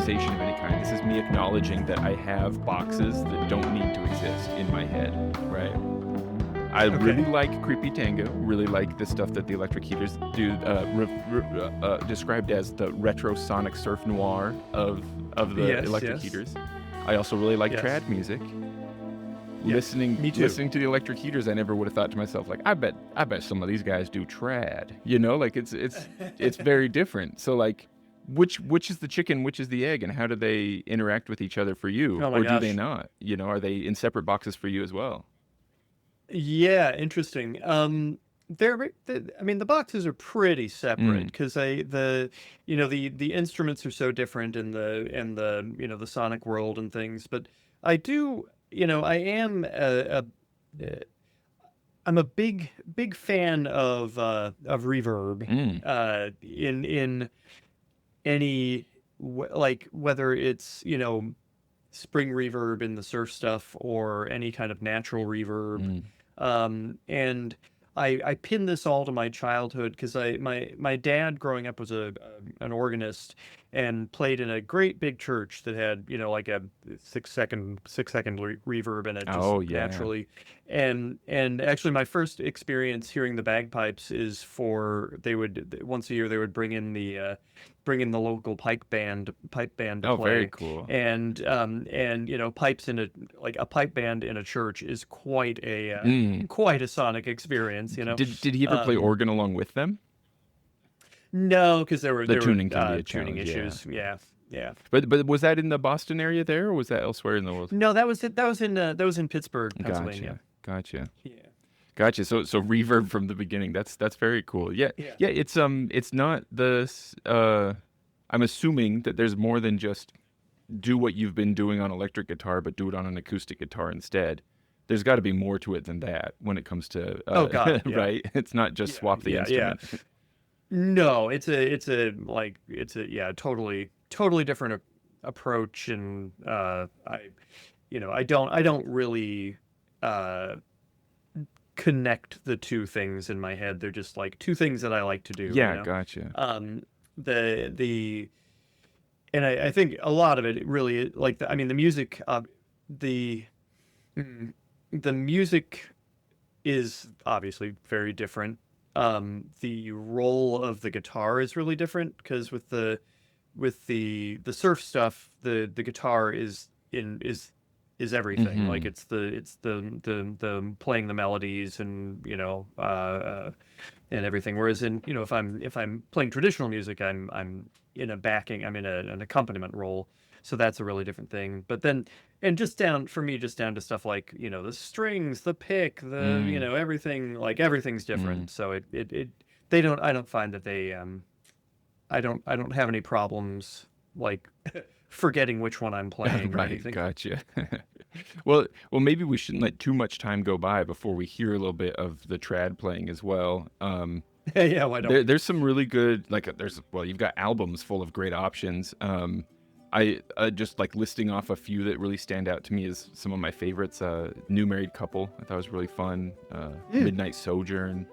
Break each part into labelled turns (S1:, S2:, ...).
S1: conversation of any kind. This is me acknowledging that I have boxes that don't need to exist in my head, right? I really like Creepy Tango, really like the stuff that the electric heaters do, described as the retro sonic surf noir of the electric heaters. I also really like trad music. Listening to the electric heaters, I never would have thought to myself, like, I bet some of these guys do trad. You know, like it's very different. So like, which is the chicken, which is the egg, and how do they interact with each other for you, or do they not? You know, are they in separate boxes for you as well?
S2: Yeah, interesting. I mean, the boxes are pretty separate because the instruments are so different in the the sonic world and things. But I do, I'm a big fan of reverb in any like whether it's spring reverb in the surf stuff or any kind of natural reverb. And I pin this all to my childhood because my dad growing up was an organist and played in a great big church that had like a 6-second reverb in it just naturally. And actually my first experience hearing the bagpipes is once a year they would bring in the local pipe band to play.
S1: Very cool.
S2: And pipes in a pipe band in a church is quite a sonic experience.
S1: Did he ever play organ along with them?
S2: No, because there were
S1: tuning can be a
S2: tuning
S1: challenge,
S2: issues. Yeah.
S1: But was that in the Boston area there, or was that elsewhere in the world?
S2: No, that was in Pittsburgh, Pennsylvania.
S1: Gotcha.
S2: Yeah.
S1: Gotcha. So reverb from the beginning. That's very cool. Yeah. It's not the. I'm assuming that there's more than just do what you've been doing on electric guitar, but do it on an acoustic guitar instead. There's got to be more to it than that when it comes to right. It's not just swap the instrument.
S2: Yeah. No, it's a totally different approach, and I don't really connect the two things in my head. They're just like two things that I like to do.
S1: Yeah, gotcha.
S2: And I think a lot of it really the music, the music is obviously very different. The role of the guitar is really different because with the surf stuff, the guitar is everything. Like it's the playing the melodies and and everything. Whereas if I'm playing traditional music, I'm in an accompaniment role. So that's a really different thing. But then, and just down to stuff like, the strings, the pick, everything, like everything's different. So I don't find that they, I don't have any problems like forgetting which one I'm playing.
S1: Right. Gotcha. Well, maybe we shouldn't let too much time go by before we hear a little bit of the trad playing as well.
S2: Yeah, why don't
S1: there's some really good, you've got albums full of great options. I just like listing off a few that really stand out to me as some of my favorites. New Married Couple, I thought was really fun. Midnight Sojourn,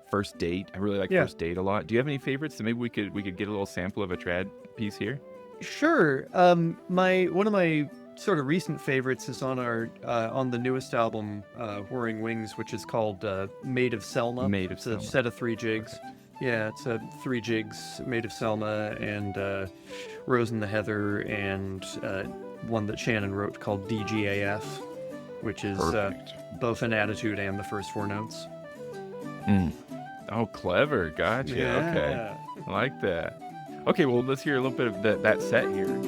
S1: First Date. I really like First Date a lot. Do you have any favorites? So maybe we could get a little sample of a trad piece here.
S2: Sure. One of my sort of recent favorites is on the newest album, Whirring Wings, which is called Made of Selma. It's a set of 3 jigs. Yeah, it's 3 jigs made of Selma and Rose and the Heather, and one that Shannon wrote called DGAF, which is both an attitude and the first 4 notes.
S1: Oh, clever. Gotcha.
S2: Yeah.
S1: Okay. I like that. Okay, well, let's hear a little bit of that set here.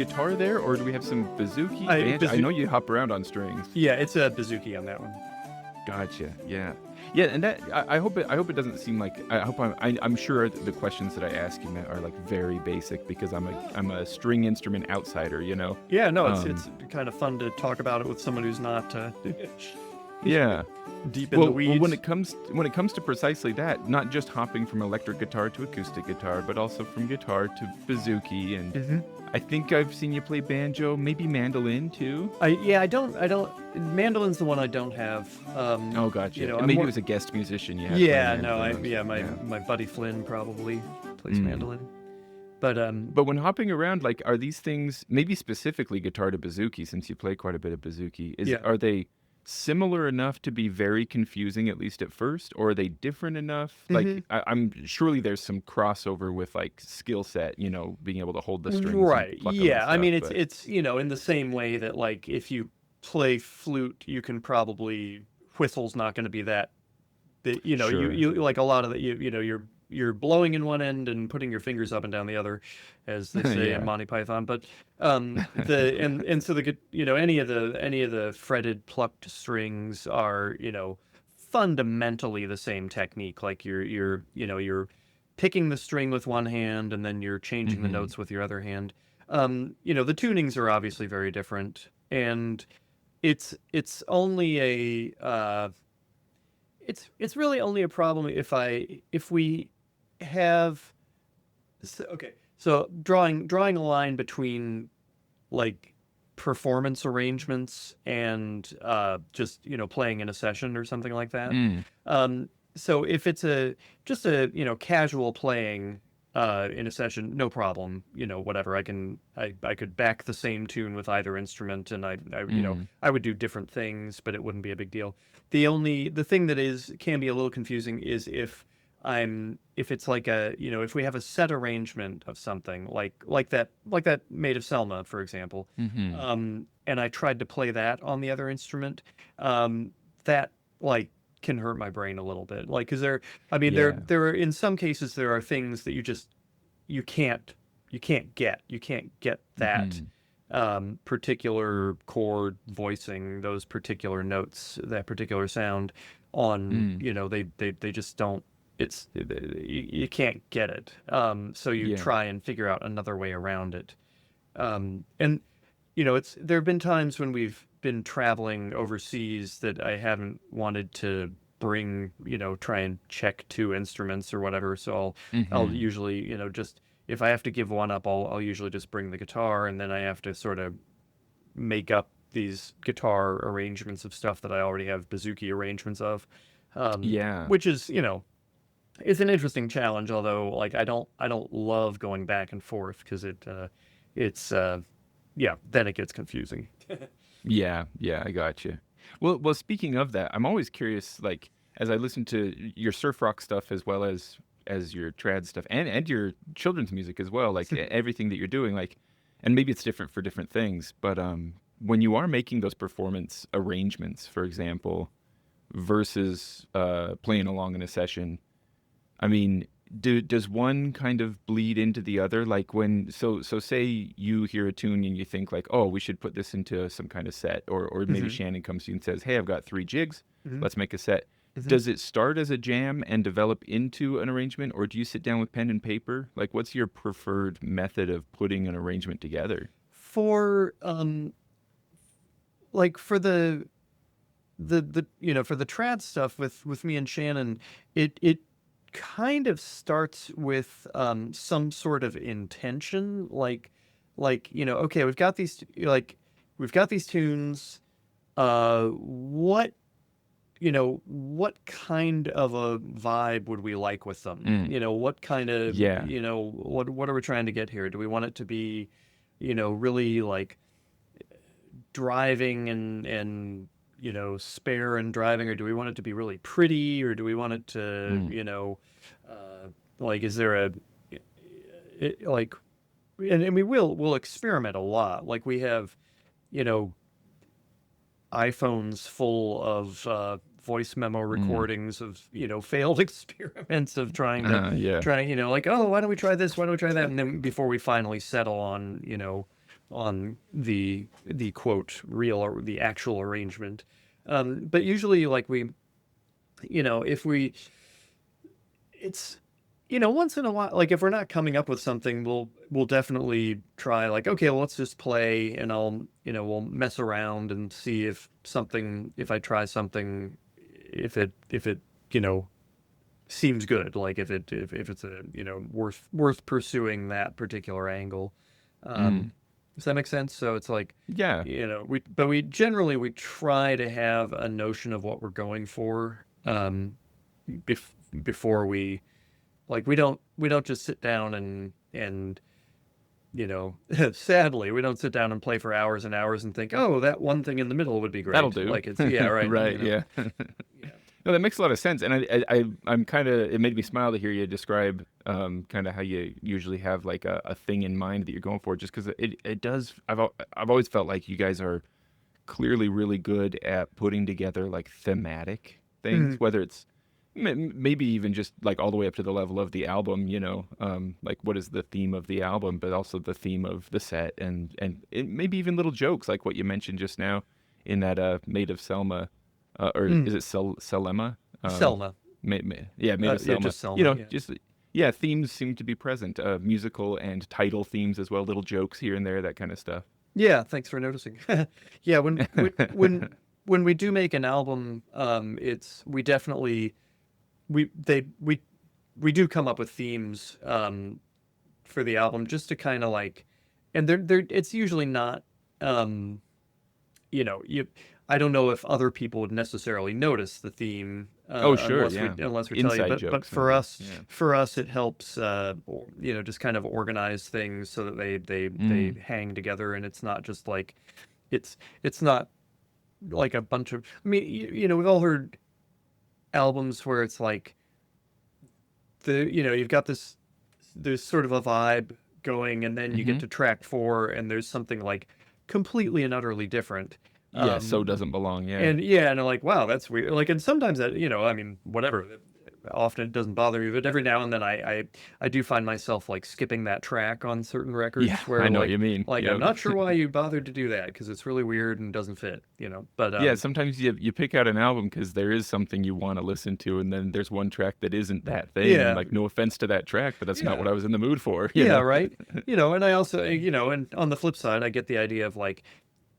S1: guitar there, or do we have some bouzouki? I know you hop around on strings.
S2: Yeah, it's a bouzouki on that one.
S1: Gotcha. Yeah, yeah, and that I hope it doesn't seem like I'm sure the questions that I ask you, Matt, are like very basic because I'm a string instrument outsider, you know.
S2: Yeah, no, it's kind of fun to talk about it with someone who's not.
S1: Yeah.
S2: Deep in the weeds.
S1: Well, when it comes to precisely that, not just hopping from electric guitar to acoustic guitar, but also from guitar to bouzouki, and I think I've seen you play banjo, maybe mandolin too.
S2: I don't. Mandolin's the one I don't have.
S1: Oh, gotcha. And maybe it was a guest musician.
S2: My buddy Flynn probably plays mandolin.
S1: But when hopping around, like, are these things, maybe specifically guitar to bouzouki, since you play quite a bit of bouzouki, are they similar enough to be very confusing, at least at first, or are they different enough? Like, I'm surely there's some crossover with like skill set, you know, being able to hold the strings,
S2: right? Yeah,
S1: I
S2: mean, it's you know, in the same way that like if you play flute, you can probably whistle's not going to be that, you know,
S1: Sure.
S2: you like a lot of that, you know, you're blowing in one end and putting your fingers up and down the other, as they say in Monty Python. But so the, you know, any of the fretted plucked strings are, you know, fundamentally the same technique. Like you're picking the string with one hand and then you're changing the notes with your other hand. You know, the tunings are obviously very different, and it's only a it's really only a problem if we have so drawing a line between like performance arrangements and just, you know, playing in a session or something like that. So if it's just a you know, casual playing in a session, no problem, you know, whatever, I could back the same tune with either instrument, and I you know, I would do different things, but it wouldn't be a big deal. The thing that can be a little confusing is if it's like a, you know, if we have a set arrangement of something like that Maid of Selma, for example, and I tried to play that on the other instrument, that like can hurt my brain a little bit, like, because there are, in some cases there are things that you can't get that particular chord voicing those particular notes, that particular sound on, you know, they just don't, you can't get it. So you try and figure out another way around it. And you know, there have been times when we've been traveling overseas that I haven't wanted to bring, you know, try and check two instruments or whatever. So I'll usually, you know, just, if I have to give one up, I'll usually just bring the guitar, and then I have to sort of make up these guitar arrangements of stuff that I already have bouzouki arrangements of. Which is, you know, it's an interesting challenge, although like I don't love going back and forth, because then it gets confusing.
S1: Yeah, I got you. Well, speaking of that, I'm always curious, like, as I listen to your surf rock stuff as well as your trad stuff and your children's music as well, like everything that you're doing, like, and maybe it's different for different things, but when you are making those performance arrangements, for example, versus playing along in a session, I mean, does one kind of bleed into the other? Like so say you hear a tune and you think like, oh, we should put this into some kind of set, or maybe Shannon comes to you and says, hey, I've got 3 jigs, let's make a set. Does it start as a jam and develop into an arrangement, or do you sit down with pen and paper? Like, what's your preferred method of putting an arrangement together?
S2: For like for the you know, for the trad stuff with me and Shannon, it kind of starts with some sort of intention, like you know, okay, we've got these tunes, what kind of a vibe would we like with them? You know, what kind of, you know, what are we trying to get here? Do we want it to be, you know, really like driving and you know, spare and driving, or do we want it to be really pretty, or do we want it to, you know, like, is there like, and we'll experiment a lot. Like, we have, you know, iPhones full of voice memo recordings of, you know, failed experiments of trying, you know, like, oh, why don't we try this? Why don't we try that? And then before we finally settle on, you know, the quote real or the actual arrangement. But usually, like if it's once in a while, like if we're not coming up with something, we'll definitely try, like, okay, well, let's just play, and we'll mess around and see if I try something, if it seems good, like if it's a worth pursuing that particular angle. Does that make sense? So it's like,
S1: Yeah.
S2: we generally try to have a notion of what we're going for before we, like, we don't just sit down and sadly, we don't sit down and play for hours and hours and think, oh, that one thing in the middle would be great.
S1: That'll do.
S2: Like, it's, yeah, right.
S1: Right, yeah. No, that makes a lot of sense, and I'm kind of, it made me smile to hear you describe kind of how you usually have like a thing in mind that you're going for, just because it does. I've always felt like you guys are clearly really good at putting together like thematic things, whether it's maybe even just like all the way up to the level of the album, like what is the theme of the album, but also the theme of the set, and maybe even little jokes like what you mentioned just now in that Maid of Selma. Or is it Selma?
S2: Selma.
S1: Yeah, Maid of Selma.
S2: Just Selma.
S1: Themes seem to be present, musical and title themes as well, little jokes here and there, that kind of stuff.
S2: Yeah, thanks for noticing. Yeah, when we do make an album, we definitely we do come up with themes for the album, just to kind of like, and they're it's usually not I don't know if other people would necessarily notice the theme.
S1: Oh, sure,
S2: unless we
S1: Inside
S2: tell you.
S1: jokes,
S2: But for us, it helps, just kind of organize things so that they hang together, and it's not just like, it's not like a bunch of. I mean, we've all heard albums where it's like you've got there's sort of a vibe going, and then you get to track 4, and there's something like completely and utterly different.
S1: Yeah, so doesn't belong. Yeah,
S2: and I'm like, wow, that's weird. Like, and sometimes that, I mean, whatever. Often it doesn't bother me, but every now and then I do find myself like skipping that track on certain records.
S1: Yeah,
S2: where,
S1: I know
S2: like,
S1: what you mean.
S2: Like, I'm not sure why you bothered to do that, because it's really weird and doesn't fit. But
S1: yeah, sometimes you pick out an album because there is something you want to listen to, and then there's one track that isn't that thing.
S2: Yeah.
S1: And, like, no offense to that track, but that's not what I was in the mood for.
S2: Yeah, right. And I also, and on the flip side, I get the idea of like,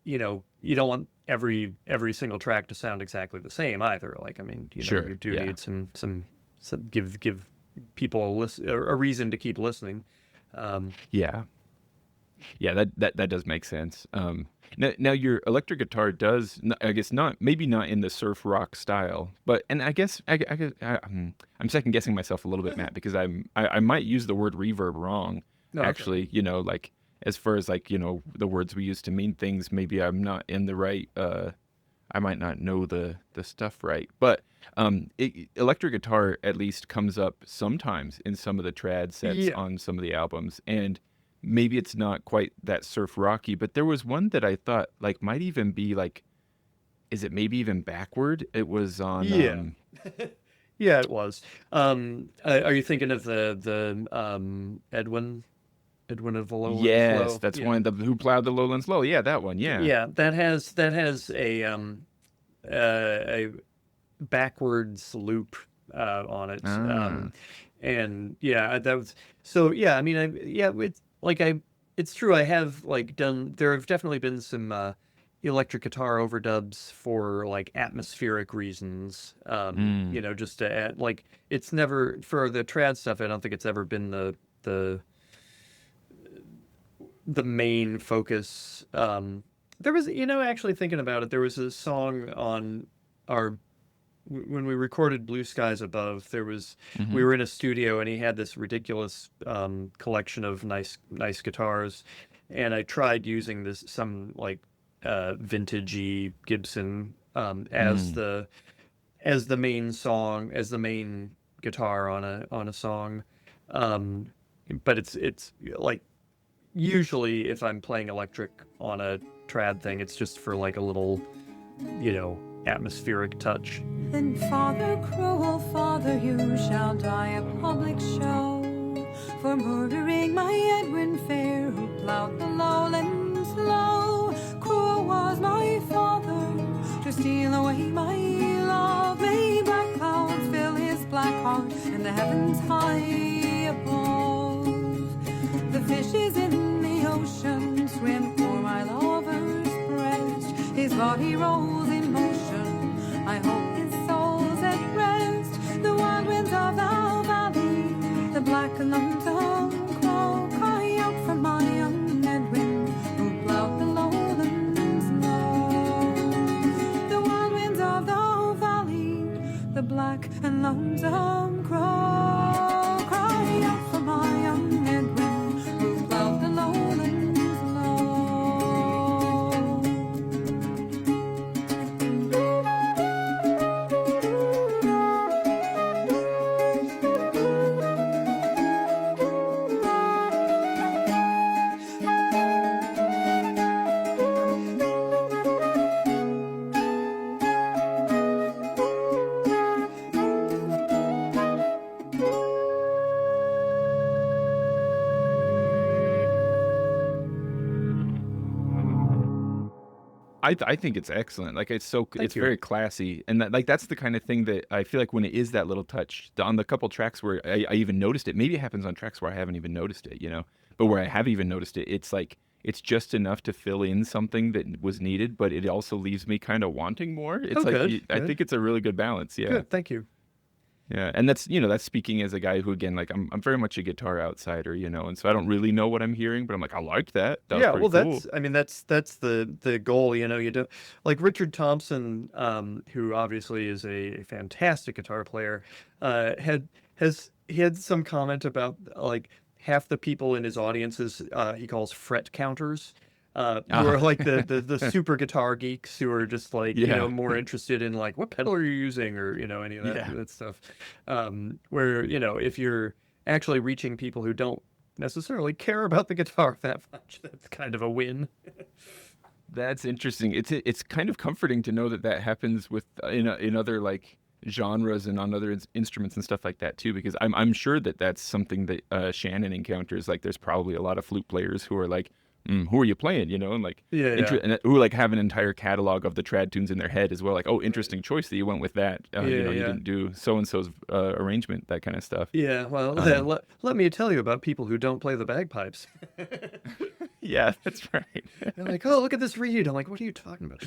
S2: you don't want every single track to sound exactly the same either. Like, I mean,
S1: sure,
S2: you do need some give people a reason to keep listening.
S1: Yeah, that does make sense. Now your electric guitar does, I guess, maybe not in the surf rock style, but, and I guess I'm second guessing myself a little bit, Matt, because I might use the word reverb wrong.
S2: No,
S1: actually,
S2: okay.
S1: Like, as far as like, the words we use to mean things, maybe I'm not in the right, I might not know the stuff right. But electric guitar at least comes up sometimes in some of the trad sets on some of the albums. And maybe it's not quite that surf rocky, but there was one that I thought like might even be like, is it maybe even backward? It was on...
S2: Yeah, it was. Are you thinking of the Edwin of the Lowlands?
S1: Yes,
S2: Low?
S1: that's one of the Who Plowed the Lowlands Low. Yeah, that one. Yeah.
S2: Yeah, that has a backwards loop on it. And yeah, that was so. Yeah, I mean, it's true. I have like done. There have definitely been some electric guitar overdubs for like atmospheric reasons. Just to add, like, it's never, for the trad stuff, I don't think it's ever been the main focus. There was, actually thinking about it, there was a song on when we recorded Blue Skies Above, there was, we were in a studio and he had this ridiculous collection of nice guitars, and I tried using some like vintagey Gibson as the main guitar on a song. But it's like, usually if I'm playing electric on a trad thing, it's just for like a little, atmospheric touch.
S3: Then, Father, cruel Father, you shall die a public show for murdering my Edwin fair, who plowed the lowlands slow. Cruel was my father to steal away my love. May black clouds fill his black heart and the heavens high above. The fishes in the ocean swim for my lover's breast. His body rolls in motion. I hope his soul's at rest. The wild winds of the valley, the black and lonesome crow, cry out for my young Edwin, who plowed the lowland snow. The wild winds of the valley, the black and lonesome crow, cry out for my young Edwin, who plowed the lowland snow.
S1: I think it's excellent. Like it's
S2: Thank you.
S1: very classy, and that's the kind of thing that I feel like when it is that little touch on the couple tracks where I even noticed it. Maybe it happens on tracks where I haven't even noticed it, but where I have even noticed it, it's like it's just enough to fill in something that was needed, but it also leaves me kind of wanting more. It's I think it's a really good balance. Yeah.
S2: Good, thank you.
S1: Yeah, and that's speaking as a guy who, again, like I'm very much a guitar outsider, and so I don't really know what I'm hearing, but I'm like, I like that.
S2: Yeah, well,
S1: pretty cool.
S2: that's the goal. You don't like Richard Thompson, who obviously is a fantastic guitar player. He had some comment about like half the people in his audiences he calls fret counters. Who are like the super guitar geeks who are just like more interested in like what pedal are you using or any of that stuff. Where if you're actually reaching people who don't necessarily care about the guitar that much, that's kind of a win.
S1: That's interesting. It's kind of comforting to know that happens with in other like genres and on other instruments and stuff like that too, because I'm sure that's something that Shannon encounters. Like there's probably a lot of flute players who are like, who are you playing? And like, and who like have an entire catalog of the trad tunes in their head as well. Like, oh, interesting choice that you went with that. You didn't do so and so's arrangement, that kind of stuff.
S2: Yeah, well, let me tell you about people who don't play the bagpipes.
S1: Yeah, that's right.
S2: They're like, oh, look at this reed. I'm like, what are you talking about?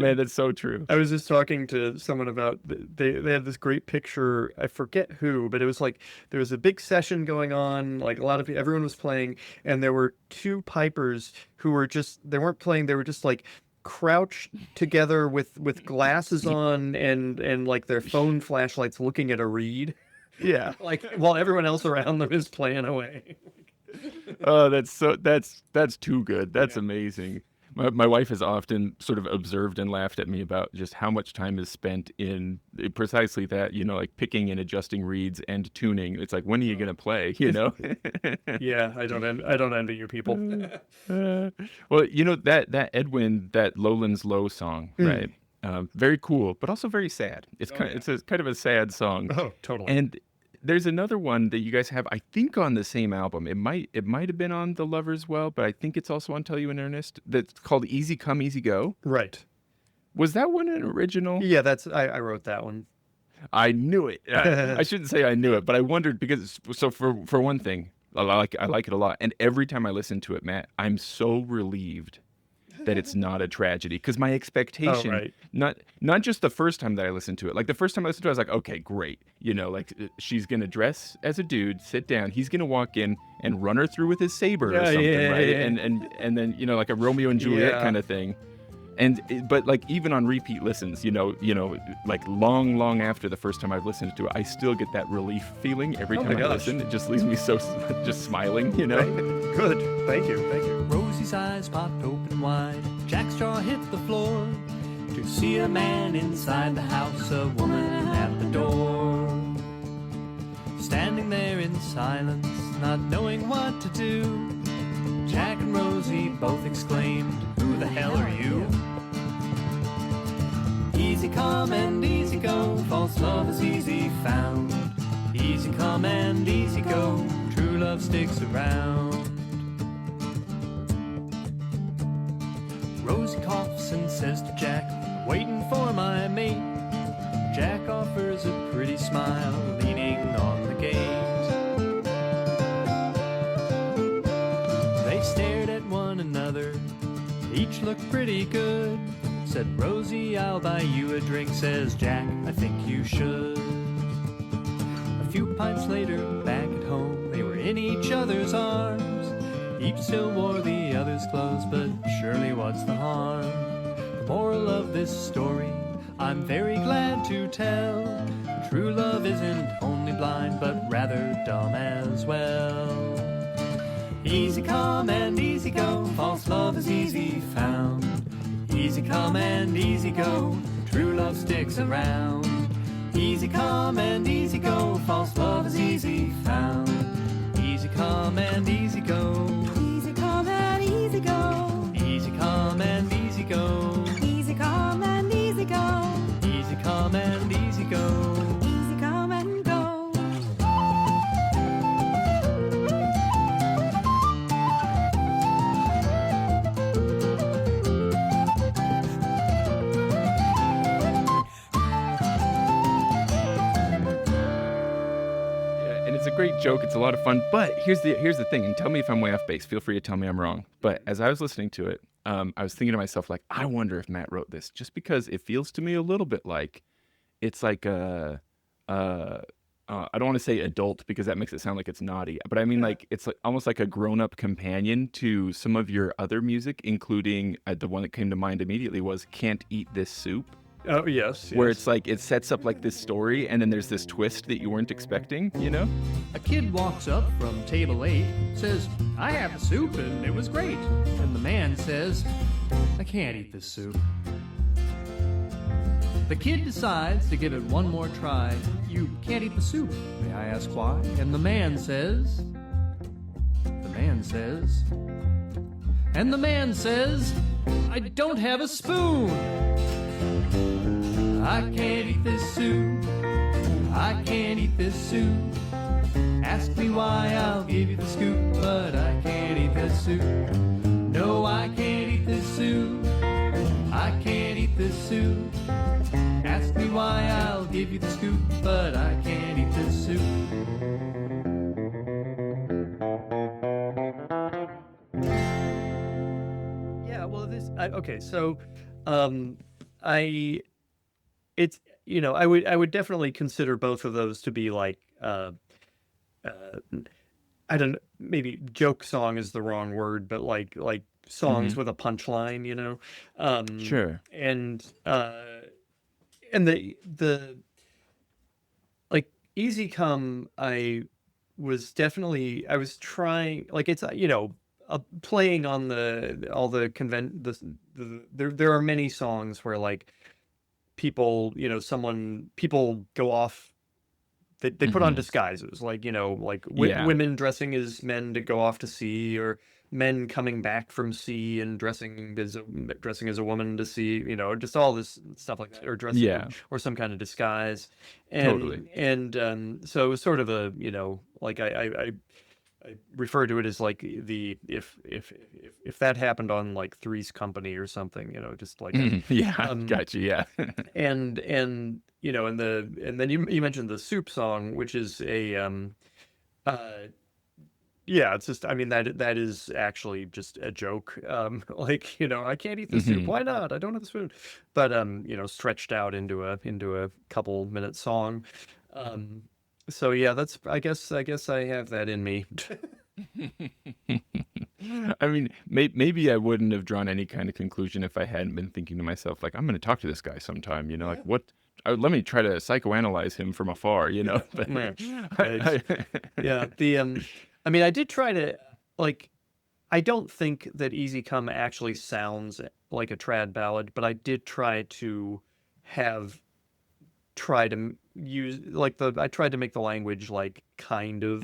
S1: Man, that's so true.
S2: I was just talking to someone about they had this great picture. I forget who, but it was like there was a big session going on. Like a lot of everyone was playing, and there were two pipers who were they weren't playing. They were just like crouched together with glasses on and like their phone flashlights, looking at a reed.
S1: Yeah,
S2: like while everyone else around them is playing away.
S1: Oh, that's too good. That's amazing. My wife has often sort of observed and laughed at me about just how much time is spent in precisely that, like picking and adjusting reeds and tuning. It's like, when are you going to play,
S2: Yeah, I don't envy you people.
S1: Well, that Edwin, that Lowland's Low song, right? Very cool, but also very sad. It's it's a kind of a sad song.
S2: Oh, totally.
S1: And there's another one that you guys have, I think, on the same album. It might have been on The Lovers Well, but I think it's also on Tell You in Earnest. That's called Easy Come, Easy Go.
S2: Right.
S1: Was that one an original?
S2: Yeah, I wrote that one.
S1: I knew it. I shouldn't say I knew it, but I wondered because, so for one thing, I like it a lot. And every time I listen to it, Matt, I'm so relieved that it's not a tragedy, because my expectation, not just the first time that I listened to it, like the first time I listened to it, I was like, okay, great, like she's gonna dress as a dude, sit down, he's gonna walk in and run her through with his saber or something, right? Yeah. And then like a Romeo and Juliet kind of thing. But like even on repeat listens, like long after the first time I've listened to it, I still get that relief feeling every time I listen. It just leaves me so just smiling,
S2: Right. Good. Thank you.
S4: Rosie's eyes popped open wide. Jack's jaw hit the floor to see a man inside the house, a woman at the door. Standing there in silence, not knowing what to do, Jack and Rosie both exclaimed, "Who the hell are you?" Easy come and easy go, false love is easy found. Easy come and easy go, true love sticks around. Rosie coughs and says to Jack, waiting for my mate. Jack offers a pretty smile, leaning on the gate. They stared at one another, each looked pretty good. Said Rosie, I'll buy you a drink. Says Jack, I think you should. A few pints later, back at home, they were in each other's arms. Each still wore the other's clothes, but surely what's the harm? The moral of this story, I'm very glad to tell. True love isn't only blind, but rather dumb as well. Easy come and easy go, false love is easy found. Easy come and easy go, true love sticks around. Easy come and easy go, false love is easy found. Easy come and easy go.
S3: Easy come and easy go.
S4: Easy come and easy go.
S3: Easy come and easy go.
S4: Easy come and easy go.
S3: Easy come and go.
S1: Yeah, and it's a great joke. It's a lot of fun. But here's the thing, and tell me if I'm way off base. Feel free to tell me I'm wrong. But as I was listening to it, I was thinking to myself, like, I wonder if Matt wrote this, just because it feels to me a little bit like it's like I don't want to say adult because that makes it sound like it's naughty, but I mean like it's like almost like a grown-up companion to some of your other music, including the one that came to mind immediately was "Can't Eat This Soup."
S2: Oh, yes.
S1: Where it's like it sets up like this story, and then there's this twist that you weren't expecting, you know?
S4: A kid walks up from table 8, says, I had the soup and it was great. And the man says, I can't eat this soup. The kid decides to give it one more try. You can't eat the soup. May I ask why? And the man says, I don't have a spoon. I can't eat this soup. I can't eat this soup. Ask me why, I'll give you the scoop, but I can't eat this soup. No, I can't eat this soup. I can't eat this soup. Ask me why, I'll give you the scoop, but I can't eat this soup.
S2: Yeah, well, okay, so I would definitely consider both of those to be like I don't know, maybe joke song is the wrong word, but like songs with a punchline, you know.
S1: Sure.
S2: And the like Easy Come, I was trying, like, it's playing on there are many songs where like people go off, they put on disguises, like women dressing as men to go off to sea, or men coming back from sea and dressing as a woman to sea, just all this stuff like that, or dressing or some kind of disguise. And,
S1: Totally.
S2: And so it was sort of a, like I refer to it as like if that happened on like Three's Company or something, just like
S1: gotcha, yeah.
S2: and then you mentioned the soup song, which is it's just, I mean, that is actually just a joke. Like, I can't eat the soup. Why not? I don't have the spoon. But stretched out into a couple minute song. So yeah, that's, I guess I have that in me.
S1: I mean, maybe I wouldn't have drawn any kind of conclusion if I hadn't been thinking to myself, like, I'm going to talk to this guy sometime, like, what? Let me try to psychoanalyze him from afar, But,
S2: I mean, I did try to, like, I don't think that Easy Come actually sounds like a trad ballad, but I did try to use, like, I tried to make the language, like, kind of,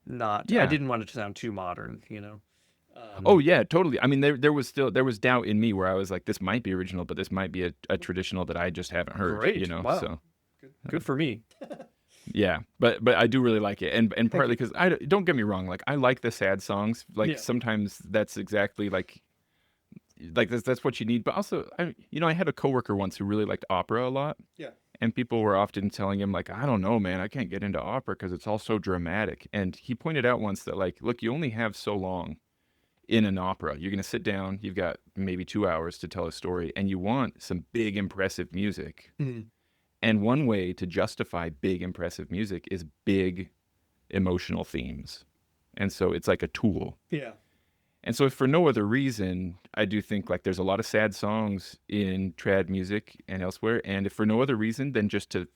S2: not, I didn't want it to sound too modern,
S1: Oh yeah, totally. I mean, there was doubt in me where I was like, this might be original, but this might be a traditional that I just haven't heard.
S2: Great. Wow.
S1: So
S2: good for me.
S1: Yeah, but I do really like it, and partly because don't get me wrong, like I like the sad songs. Like sometimes that's exactly like like that's what you need. But also, I had a coworker once who really liked opera a lot.
S2: Yeah.
S1: And people were often telling him, like, I don't know, man, I can't get into opera because it's all so dramatic. And he pointed out once that, like, look, you only have so long in an opera. You're going to sit down, you've got maybe 2 hours to tell a story, and you want some big, impressive music.
S2: Mhm.
S1: And one way to justify big, impressive music is big, emotional themes. And so it's like a tool.
S2: Yeah.
S1: And so if for no other reason, I do think like there's a lot of sad songs in trad music and elsewhere. And if for no other reason than just to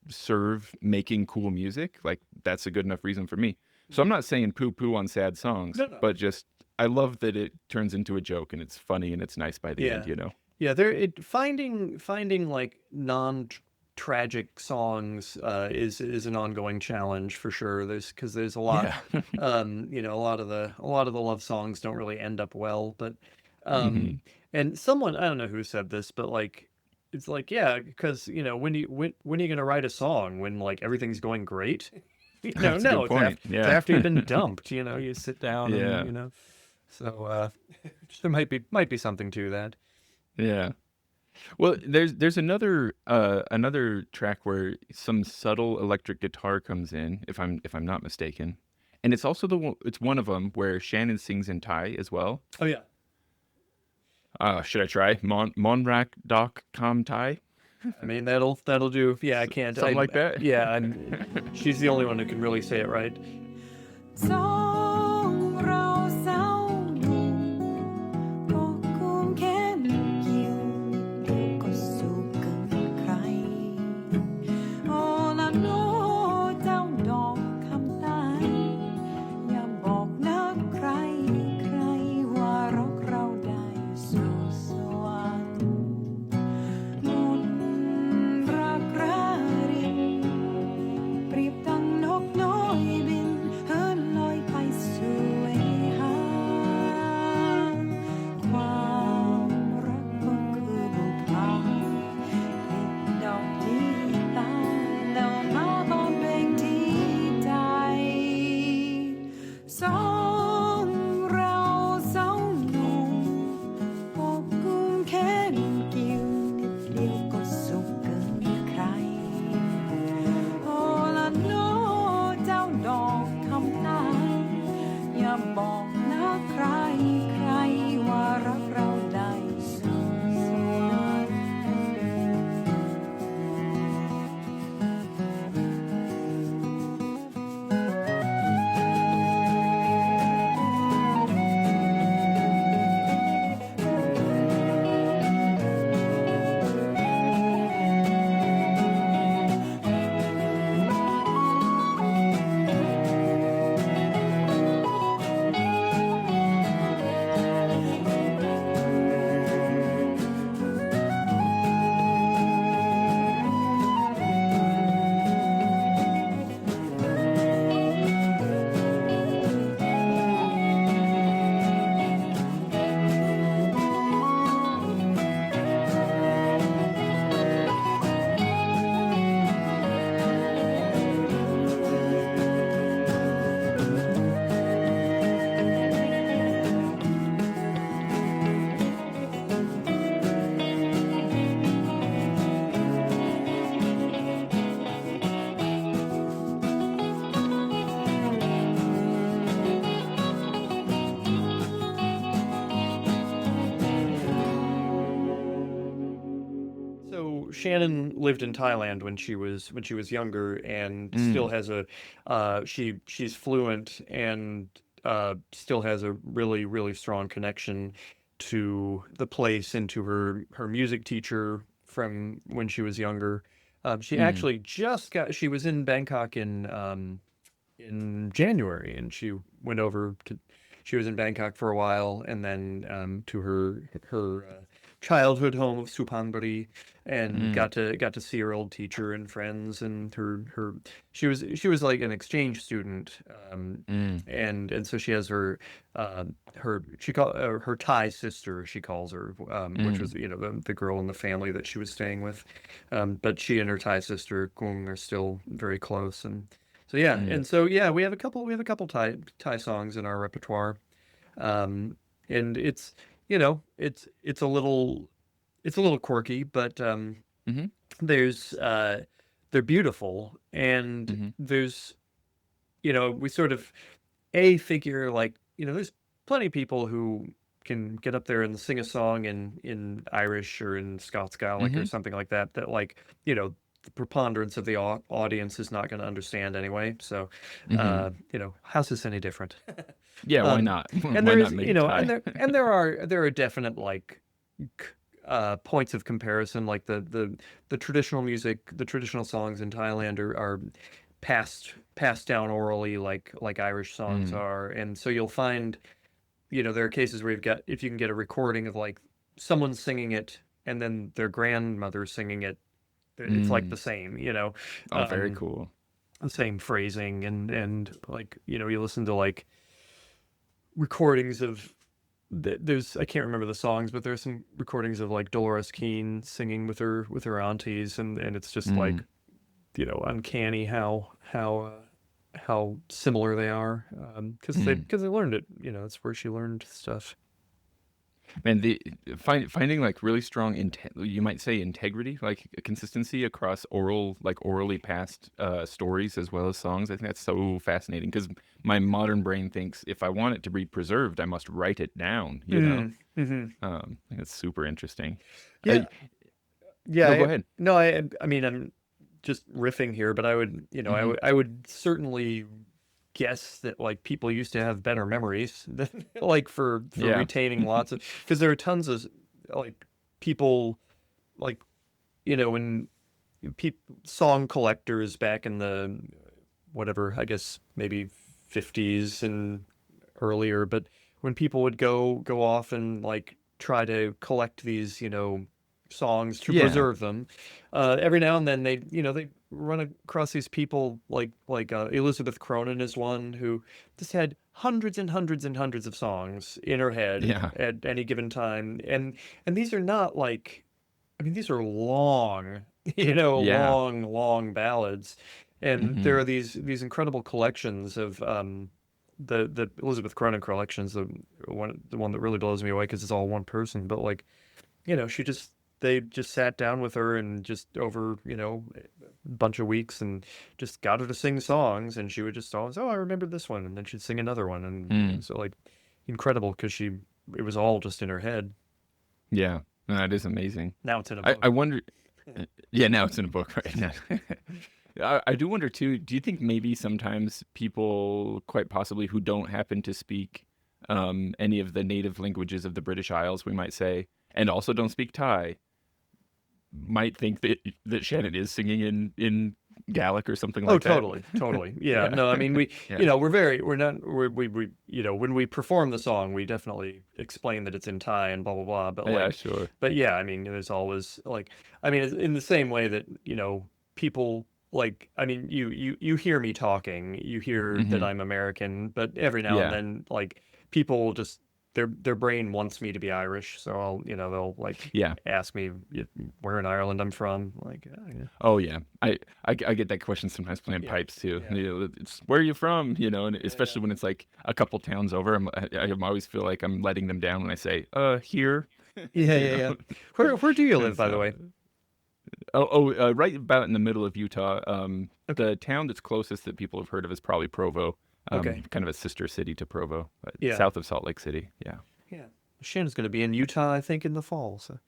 S1: serve making cool music, like that's a good enough reason for me. So I'm not saying poo-poo on sad songs,
S2: No.
S1: but just I love that it turns into a joke and it's funny and it's nice by the end, you know?
S2: Yeah, finding like non-tragic songs is an ongoing challenge for sure. There's a lot, a lot of the love songs don't really end up well. But and someone, I don't know who said this, but like it's like because when are you gonna write a song when like everything's going great?
S1: That's a good point.
S2: It's after you've been dumped. You sit down and So there might be something to that.
S1: Yeah. Well, there's another track where some subtle electric guitar comes in, if I'm not mistaken, and it's also it's one of them where Shannon sings in Thai as well.
S2: Oh yeah.
S1: Should I try Monrak Doc Com Thai?
S2: I mean that'll do. Yeah, I can't.
S1: Something like that.
S2: Yeah, she's the only one who can really say it right.
S3: สองเราสาวหนุ่มพอกุมแขนเกี่ยวเดี๋ยวก็สู้กันใครโอละโนเจ้าดอกคำตายอย่าบอกนะใครว่ารักเราได้สู่สวรรค์มนต์รักระรินเปรียบดังนกน้อยบิน ลอยไปสู่เวหาความรักก็คือบุพาติดดอกที่ตาแล้วมาบอนเพลงที่ใจสองเราสองหนุ่มปกกุมแขนกิ้วนิดเดียวก็สุขเกินใครโอละโนเจ้าดอกคำตาอย่าบอกนะใครว่ารักเราได้สู่สวรรค์
S2: Shannon lived in Thailand when she was younger, and still has a she's fluent and still has a really strong connection to the place and to her music teacher from when she was younger. She actually she was in Bangkok in January, and she went over to she was in Bangkok for a while, and then to her childhood home of Suphanburi, and got to see her old teacher and friends, and she was like an exchange student, and so she has her Thai sister, she calls her, which was the girl in the family that she was staying with, but she and her Thai sister Kung are still very close, and so we have a couple Thai songs in our repertoire, and it's a little quirky, but
S1: Mm-hmm.
S2: there's they're beautiful, and
S1: Mm-hmm.
S2: there's we sort of figure like there's plenty of people who can get up there and sing a song in Irish or in Scots Gaelic or
S1: Mm-hmm.
S2: something like that like the preponderance of the audience is not going to understand anyway. So
S1: Mm-hmm.
S2: how's this any different?
S1: Yeah, why
S2: um
S1: not?
S2: and
S1: Why
S2: there
S1: not
S2: is
S1: make it Thai?
S2: there are definite like points of comparison, like the traditional music, the traditional songs in Thailand are passed down orally like Irish songs
S1: Mm.
S2: are. And so you'll find there are cases where if you can get a recording of like someone singing it and then their grandmother singing it, it's like the
S1: Mm.
S2: same,
S1: Oh, very
S2: um
S1: cool.
S2: the same phrasing, and like you listen to like recordings of there's I can't remember the songs, but there's some recordings of like Dolores Keane singing with her aunties, and it's just like
S1: Mm.
S2: uncanny how similar they are, because
S1: Mm.
S2: they learned it. That's where she learned stuff.
S1: Man, finding like really strong you might say integrity, like consistency across orally passed stories as well as songs. I think that's so fascinating because my modern brain thinks if I want it to be preserved, I must write it down.
S2: Mm-hmm.
S1: I think it's super interesting.
S2: Yeah, yeah.
S1: No, go ahead.
S2: No, I mean, I'm just riffing here, but I would,
S1: Hmm.
S2: I would certainly guess that like people used to have better memories than like for
S1: Yeah.
S2: retaining lots of, because there are tons of like people like when song collectors back in the whatever, I guess maybe 50s and earlier, but when people would go off and like try to collect these songs to
S1: Yeah.
S2: preserve them, every now and then they run across these people like Elizabeth Cronin is one who just had hundreds and hundreds and hundreds of songs in her head
S1: Yeah.
S2: at any given time, and these are not like, I mean, these are long,
S1: Yeah.
S2: long ballads, and
S1: Hmm.
S2: there are these incredible collections of the Elizabeth Cronin collections, the one that really blows me away because it's all one person, but like she just they just sat down with her and just over a bunch of weeks and just got her to sing songs, and she would just always, oh, I remember this one, and then she'd sing another one, and
S1: Mm.
S2: so like incredible because it was all just in her head.
S1: Yeah. No, that is amazing.
S2: Now it's in a
S1: I
S2: book.
S1: wonder. Yeah, now it's in a book right now. I do wonder too. Do you think maybe sometimes people, quite possibly, who don't happen to speak any of the native languages of the British Isles, we might say, and also don't speak Thai, might think that Shannon is singing in Gaelic or something
S2: Oh,
S1: like that?
S2: totally. Yeah.
S1: Yeah.
S2: No, I mean,
S1: Yeah.
S2: we're not, we, when we perform the song, we definitely explain that it's in Thai and blah, blah, blah. But
S1: Yeah.
S2: like,
S1: Sure.
S2: but yeah, I mean, there's always like, I mean, it's in the same way that, people like, I mean, you hear me talking, you hear that
S1: Hmm.
S2: I'm American, but every now and
S1: Yeah.
S2: then, like, people just, their brain wants me to be Irish. So I'll, they'll like
S1: Yeah.
S2: ask me where in Ireland I'm from. Like, yeah.
S1: Oh yeah, I get that question sometimes playing
S2: Yeah.
S1: pipes too.
S2: Yeah.
S1: It's where are you from? And especially
S2: Yeah.
S1: when it's like a couple towns over, I always feel like I'm letting them down when I say here.
S2: Yeah,
S1: you
S2: yeah, yeah.
S1: know.
S2: Where do you live,
S1: And
S2: by the
S1: so,
S2: way?
S1: right about in the middle of Utah.
S2: Okay.
S1: The town that's closest that people have heard of is probably Provo.
S2: Okay.
S1: Kind of a sister city to Provo, but
S2: Yeah.
S1: south of Salt Lake City. Yeah.
S2: Yeah. Shannon's going to be in Utah, I think, in the fall. So.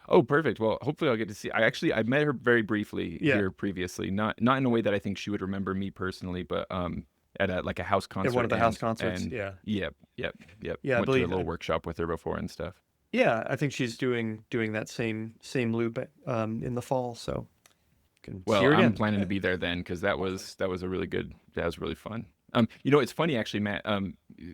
S1: Oh, perfect. Well, hopefully I'll get to see. I met her very briefly
S2: Yeah.
S1: here previously, not in a way that I think she would remember me personally, but at a house concert.
S2: At one of the house
S1: and,
S2: concerts.
S1: and
S2: Yeah.
S1: Yep.
S2: Yeah, I
S1: Went to a
S2: believe.
S1: little workshop with her before and stuff.
S2: Yeah, I think she's doing that same loop in the fall. So can see
S1: Well,
S2: her
S1: I'm
S2: again.
S1: planning to be there then because that was that was really fun. It's funny actually, Matt.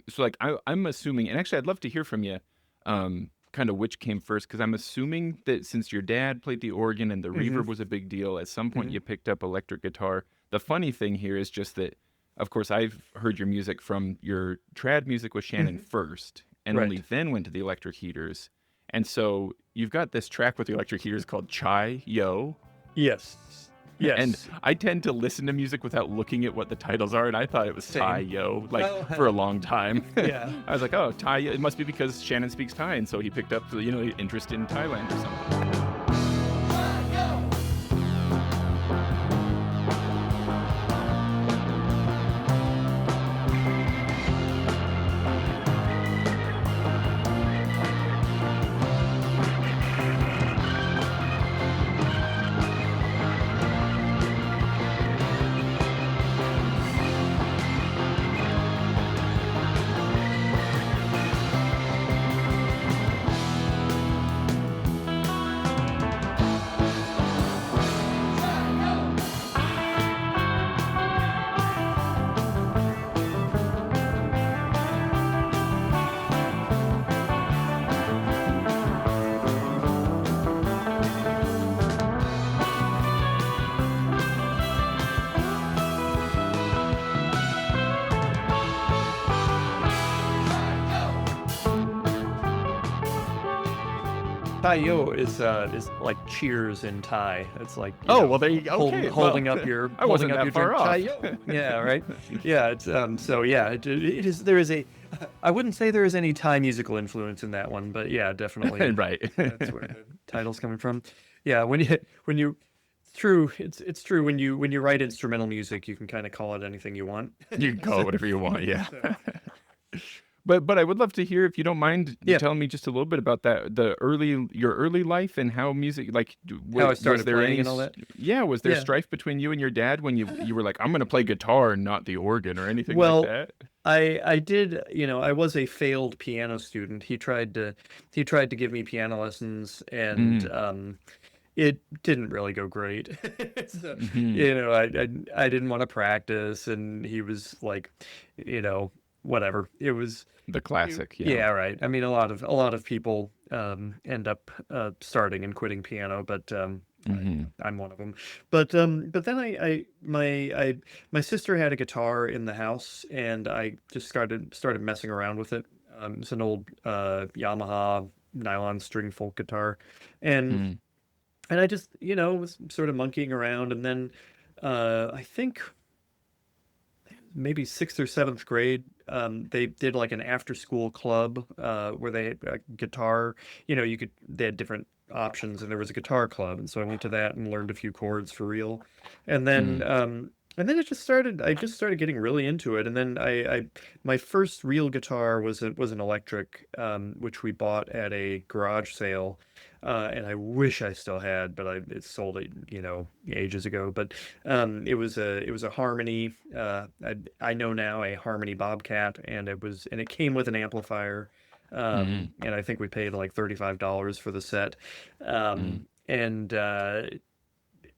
S1: So like I'm assuming, and actually I'd love to hear from you, kind of which came first, because I'm assuming that since your dad played the organ and the
S2: Hmm.
S1: reverb was a big deal, at some point
S2: Hmm.
S1: you picked up electric guitar. The funny thing here is just that, of course, I've heard your music from your trad music with Shannon first, and
S2: Right.
S1: only then went to the electric heaters. And so you've got this track with the electric heaters called Chai Yo.
S2: Yes.
S1: And
S2: Yes.
S1: I tend to listen to music without looking at what the titles are, and I thought it was
S2: Same.
S1: Thai Yo, like
S2: Oh.
S1: for a long time.
S2: Yeah.
S1: I was like, oh, Thai. It must be because Shannon speaks Thai, and so he picked up, interest in Thailand or something.
S2: Tayo is like cheers in Thai. It's like
S1: Well, there you go. Okay,
S2: holding
S1: well,
S2: up your
S1: I wasn't
S2: holding up
S1: that
S2: your
S1: far
S2: drink.
S1: off.
S2: Tayo. Yeah, right. Yeah, it's so yeah, it is. There is a. I wouldn't say there is any Thai musical influence in that one, but yeah, definitely.
S1: Right.
S2: That's where the title's coming from. Yeah, when you. It's true when you write instrumental music, you can kind of call it anything you want.
S1: You can call it whatever you want, yeah. But I would love to hear, if you don't mind,
S2: Yeah.
S1: telling me just a little bit about that, your early life and how music, like
S2: How I
S1: was
S2: started
S1: there
S2: playing
S1: any
S2: and all that?
S1: Yeah, was there
S2: Yeah.
S1: strife between you and your dad when you were like, I'm going to play guitar and not the organ or anything
S2: Well,
S1: like that?
S2: I did, I was a failed piano student. He tried to give me piano lessons, and it didn't really go great. So, I didn't want to practice, and he was like, whatever. It was
S1: The classic,
S2: yeah, right. I mean, a lot of people end up starting and quitting piano, but I'm one of them. But then my sister had a guitar in the house, and I just started messing around with it. It's an old Yamaha nylon string folk guitar, and I just was sort of monkeying around, and then I think maybe 6th or 7th grade, they did like an after school club where they had a guitar. They had different options, and there was a guitar club, and so I went to that and learned a few chords for real, and then I just started getting really into it, and then my first real guitar was an electric, which we bought at a garage sale. And I wish I still had, but it sold it, ages ago. But it was a Harmony. I know now, a Harmony Bobcat, and it came with an amplifier. And I think we paid like $35 for the set.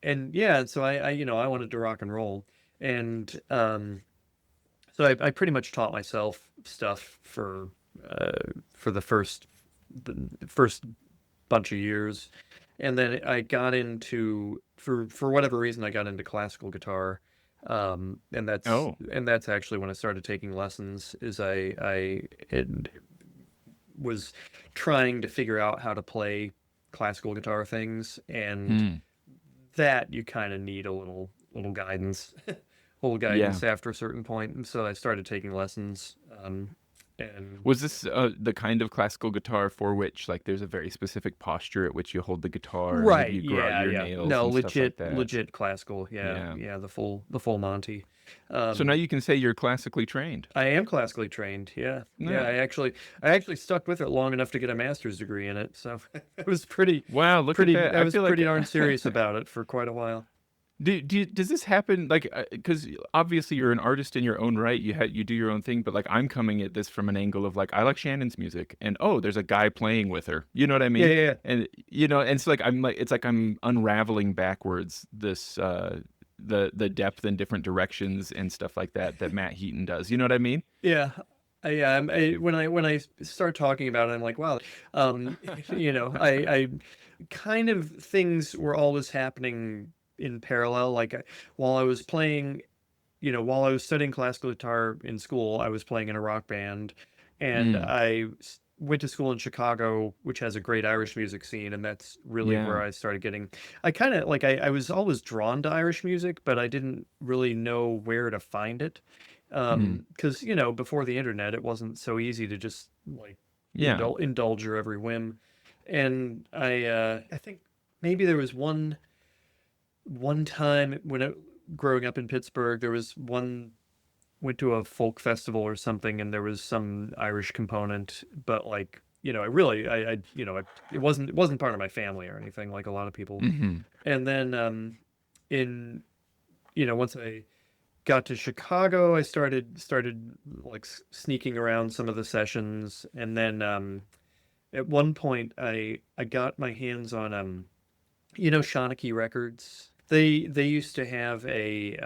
S2: And yeah, so I wanted to rock and roll, and so I pretty much taught myself stuff for the first bunch of years, and then I got into for whatever reason I got into classical guitar, and that's actually when I started taking lessons. Is I was trying to figure out how to play classical guitar things, and that you kind of need a little guidance, after a certain point, and so I started taking lessons. And
S1: Was this the kind of classical guitar for which, like, there's a very specific posture at which you hold the guitar, and
S2: right,
S1: you grow out your nails
S2: no,
S1: and stuff like that?
S2: legit classical, yeah, the full Monty.
S1: So now you can say you're classically trained.
S2: I am classically trained, yeah. I actually stuck with it long enough to get a master's degree in it, so it was pretty.
S1: Wow, look
S2: pretty.
S1: at that.
S2: I was pretty darn serious about it for quite a while.
S1: Does this happen, like, because obviously you're an artist in your own right, you do your own thing, but like I'm coming at this from an angle of like, I like Shannon's music, and there's a guy playing with her, you know what I mean?
S2: Yeah.
S1: And and it's like I'm unraveling backwards this the depth and different directions and stuff like that Matt Heaton does, you know what I mean?
S2: Yeah. When I start talking about it, I'm like, wow, I kind of, things were always happening in parallel. Like while I was playing, studying classical guitar in school, I was playing in a rock band, and I went to school in Chicago, which has a great Irish music scene, and that's really
S1: Yeah.
S2: where I started getting. I kind of like I was always drawn to Irish music, but I didn't really know where to find it,
S1: Mm.
S2: because before the internet, it wasn't so easy to just like
S1: Yeah.
S2: indulge your every whim. And I think maybe there was one time growing up in Pittsburgh, there was went to a folk festival or something, and there was some Irish component, but like it wasn't part of my family or anything like a lot of people.
S1: Hmm.
S2: And then in once I got to Chicago, I started like sneaking around some of the sessions, and then at one point I got my hands on Shawnee Records. They used to have a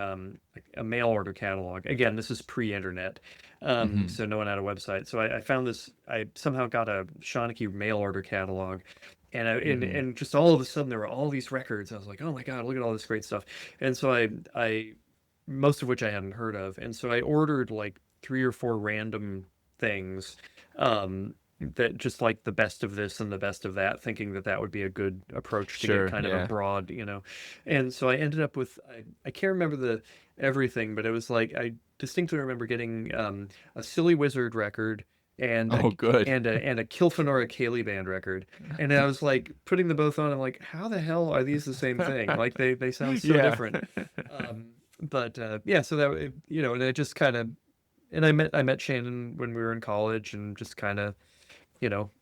S2: mail order catalog. Again, this is pre-internet,
S1: Hmm.
S2: so no one had a website. So I found this. I somehow got a Shawnee mail order catalog, and
S1: Hmm.
S2: and just all of a sudden there were all these records. I was like, oh my god, look at all this great stuff. And so I most of which I hadn't heard of, and so I ordered like 3 or 4 random things. That just like the best of this and the best of that, thinking that that would be a good approach to get
S1: Sure.
S2: kind of a
S1: Yeah.
S2: broad, And so I ended up with I can't remember the everything, but it was like I distinctly remember getting a Silly Wizard record and
S1: Oh, good.
S2: and a Kilfenora Cayley band record, and I was like putting them both on. I'm like, how the hell are these the same thing? Like they sound so
S1: Yeah.
S2: different. But yeah, so that and I just kind of and I met Shannon when we were in college, and just kind of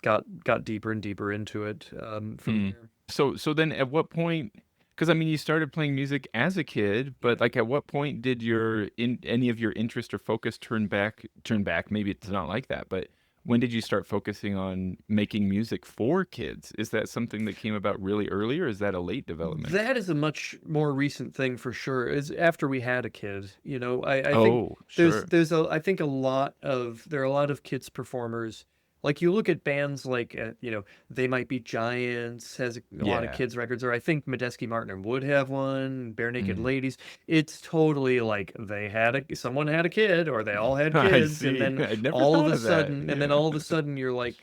S2: got deeper and deeper into it from
S1: Mm.
S2: there.
S1: So then at what point, because I mean, you started playing music as a kid, but like at what point did any of your interest or focus turn back? Maybe it's not like that, but when did you start focusing on making music for kids? Is that something that came about really early, or is that a late development?
S2: That is a much more recent thing for sure. Is after we had a kid. I think
S1: Oh, sure.
S2: I think there are a lot of kids performers. Like you look at bands like They Might Be Giants has a lot of
S1: Yeah.
S2: kids records, or I think Medeski Martin would have one. Bare Naked
S1: Mm.
S2: Ladies. It's totally like someone had a kid, or they all had
S1: I
S2: kids, and
S1: see.
S2: then
S1: I never
S2: all of
S1: thought
S2: a
S1: of that.
S2: sudden, and then
S1: Yeah.
S2: all of a sudden you're like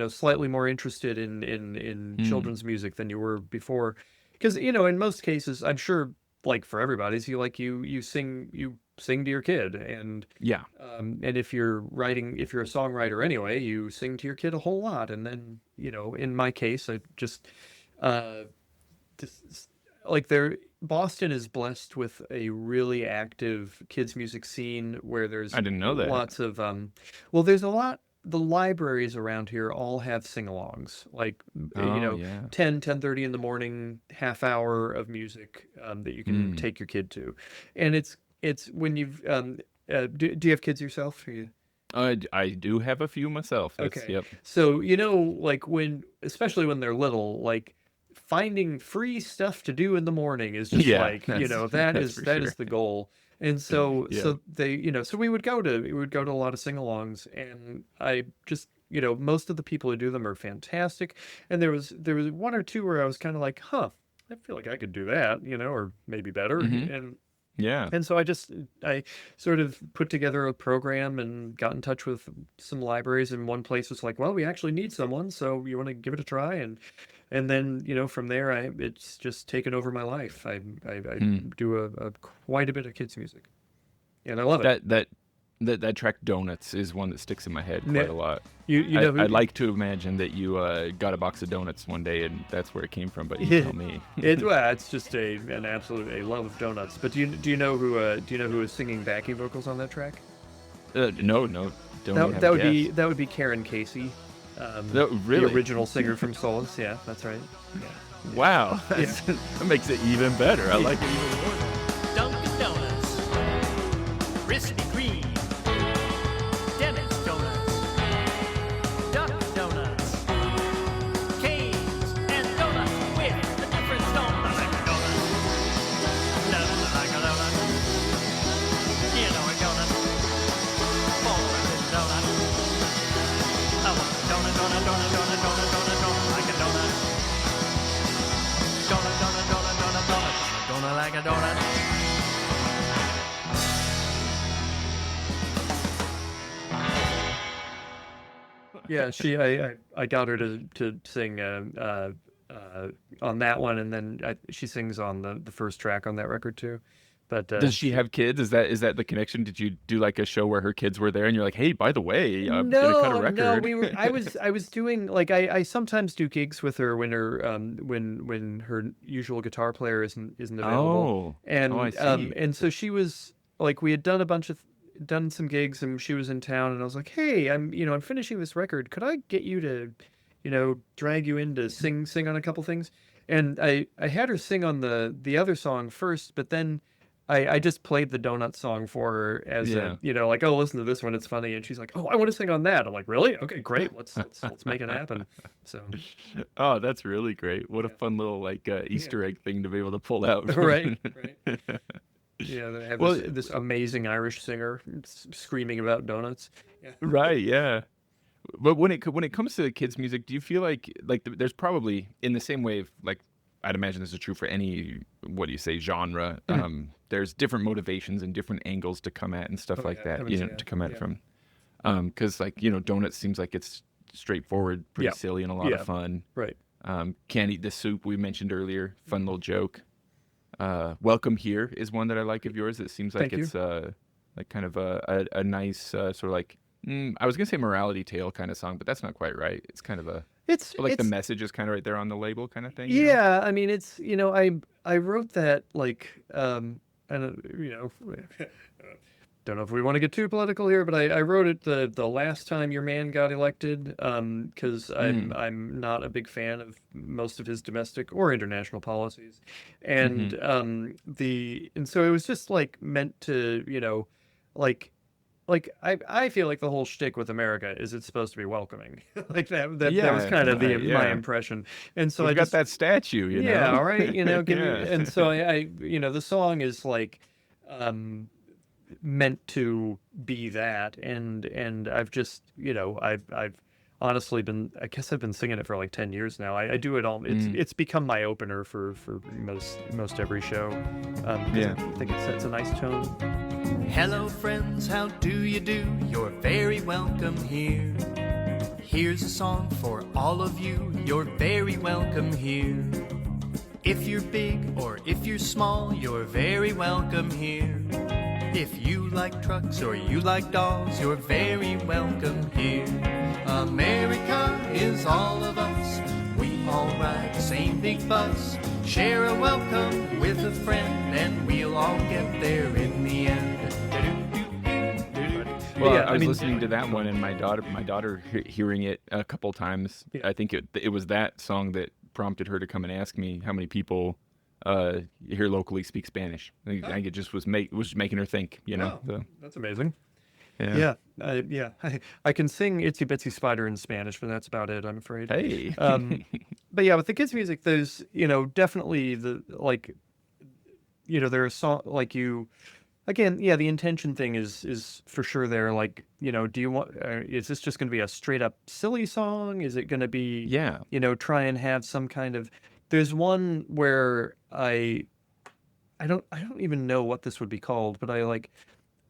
S2: slightly more interested in
S1: Mm.
S2: children's music than you were before, because in most cases, I'm sure, like for everybody's, you sing to your kid,
S1: Yeah.
S2: and if you're a songwriter anyway, you sing to your kid a whole lot. And then in my case, I just uh like Boston is blessed with a really active kids music scene, where there's
S1: I didn't know that.
S2: lots of there's a lot. The libraries around here all have sing-alongs, like
S1: Oh, yeah.
S2: 10:30 in the morning, half hour of music that you can
S1: Mm.
S2: take your kid to. And it's when you've do you have kids yourself?
S1: I do have a few myself.
S2: Okay.
S1: Yep.
S2: So, like especially when they're little, like finding free stuff to do in the morning is just
S1: Yeah,
S2: like, that
S1: that's
S2: is
S1: for
S2: that
S1: sure.
S2: is the goal. And so
S1: Yeah.
S2: so we would go to a lot of sing-alongs, and I just, most of the people who do them are fantastic. And there was 1 or 2 where I was kind of like, huh, I feel like I could do that, or maybe better.
S1: Mhm. Yeah.
S2: And so I sort of put together a program and got in touch with some libraries, and one place was like, well, we actually need someone, so you want to give it a try? And then, from there, it's just taken over my life. I
S1: Mm.
S2: do quite a bit of kids music, and I love it.
S1: That track "Donuts" is one that sticks in my head
S2: Ne-
S1: quite a lot.
S2: You know who,
S1: I'd like to imagine that you got a box of donuts one day and that's where it came from, but you tell me.
S2: it's just an absolute love of donuts. But do you know who is singing backing vocals on that track?
S1: No, don't even have a guess.
S2: That would be Karen Casey.
S1: No, really?
S2: The original singer from Solace. Yeah, that's right.
S1: Wow, that makes it even better. I like it even more.
S4: Dunkin' Donuts, Krispy Kreme, Dennis Donuts, Dunkin' Donuts, Canes, and donuts with a different stone. I like a donut. Donuts, I like a donut. You know a donut. More than a donut. I want a donut, donut, donut, donut, donut, donut, donut, like a donut. Donut, donut, donut, donut, donut, donut like a donut.
S2: Yeah, I got her to sing on that one, and then she sings on the first track on that record too. But
S1: Does she have kids? Is that the connection? Did you do like a show where her kids were there and you're like, hey, by the way, I'm gonna cut a record?
S2: No, I was doing like I sometimes do gigs with her when when her usual guitar player isn't available.
S1: I see.
S2: And so she was like, we had done some gigs and she was in town, and I was like, hey, I'm finishing this record. Could I get you to, drag you in to sing on a couple things? And I had her sing on the other song first, but then I just played the donut song for her as like, oh, listen to this one, it's funny. And she's like, oh, I want to sing on that. I'm like, really? Okay, great. Let's make it happen. So.
S1: Oh, that's really great. What a fun little like Easter egg thing to be able to pull out.
S2: Right. Yeah, they have this amazing Irish singer screaming about donuts. Yeah.
S1: Right, yeah. But when it comes to kids' music, do you feel like there's probably, in the same way, like I'd imagine this is true for any, what do you say, genre, there's different motivations and different angles to come at and stuff like that, to come at it from. Because like, donuts seems like it's straightforward, pretty silly and a lot of fun. Right. Can't eat the soup we mentioned earlier, fun little joke. Welcome Here is one that I like of yours. It seems like it's like kind of a nice sort of like, I was gonna say morality tale kind of song, but that's not quite right. It's kind of the message is kind of right there on the label kind of thing.
S2: Yeah, I mean, it's I wrote that like and don't know if we want to get too political here, but I wrote it the last time your man got elected, because I'm not a big fan of most of his domestic or international policies, and and so it was just like meant to like I feel like the whole shtick with America is it's supposed to be welcoming. Like that was kind of my impression. And so I
S1: got that statue,
S2: Yeah, all right, and so I the song is like meant to be that, and I've just I've honestly I guess I've been singing it for like 10 years now. I do it all. It's become my opener for most every show. I think it sets a nice tone.
S4: Hello friends, how do you do? You're very welcome here. Here's a song for all of you. You're very welcome here. If you're big or if you're small, you're very welcome here. If you like trucks or you like dolls, you're very welcome here. America is all of us. We all ride the same big bus. Share a welcome with a friend, and we'll all get there in the end.
S1: Well, I was listening to that one, and my daughter hearing it a couple times. I think it was that song that prompted her to come and ask me how many people here locally speak Spanish. I think it just was making her think,
S2: Oh,
S1: so.
S2: That's amazing. Yeah. I can sing Itsy Bitsy Spider in Spanish, but that's about it, I'm afraid.
S1: Hey.
S2: But yeah, with the kids' music, there's definitely there are songs like you. Again, yeah, the intention thing is for sure there. Like, do you want? Is this just going to be a straight up silly song? Is it going to be?
S1: Yeah.
S2: Try and have some kind of. There's one where I don't even know what this would be called, but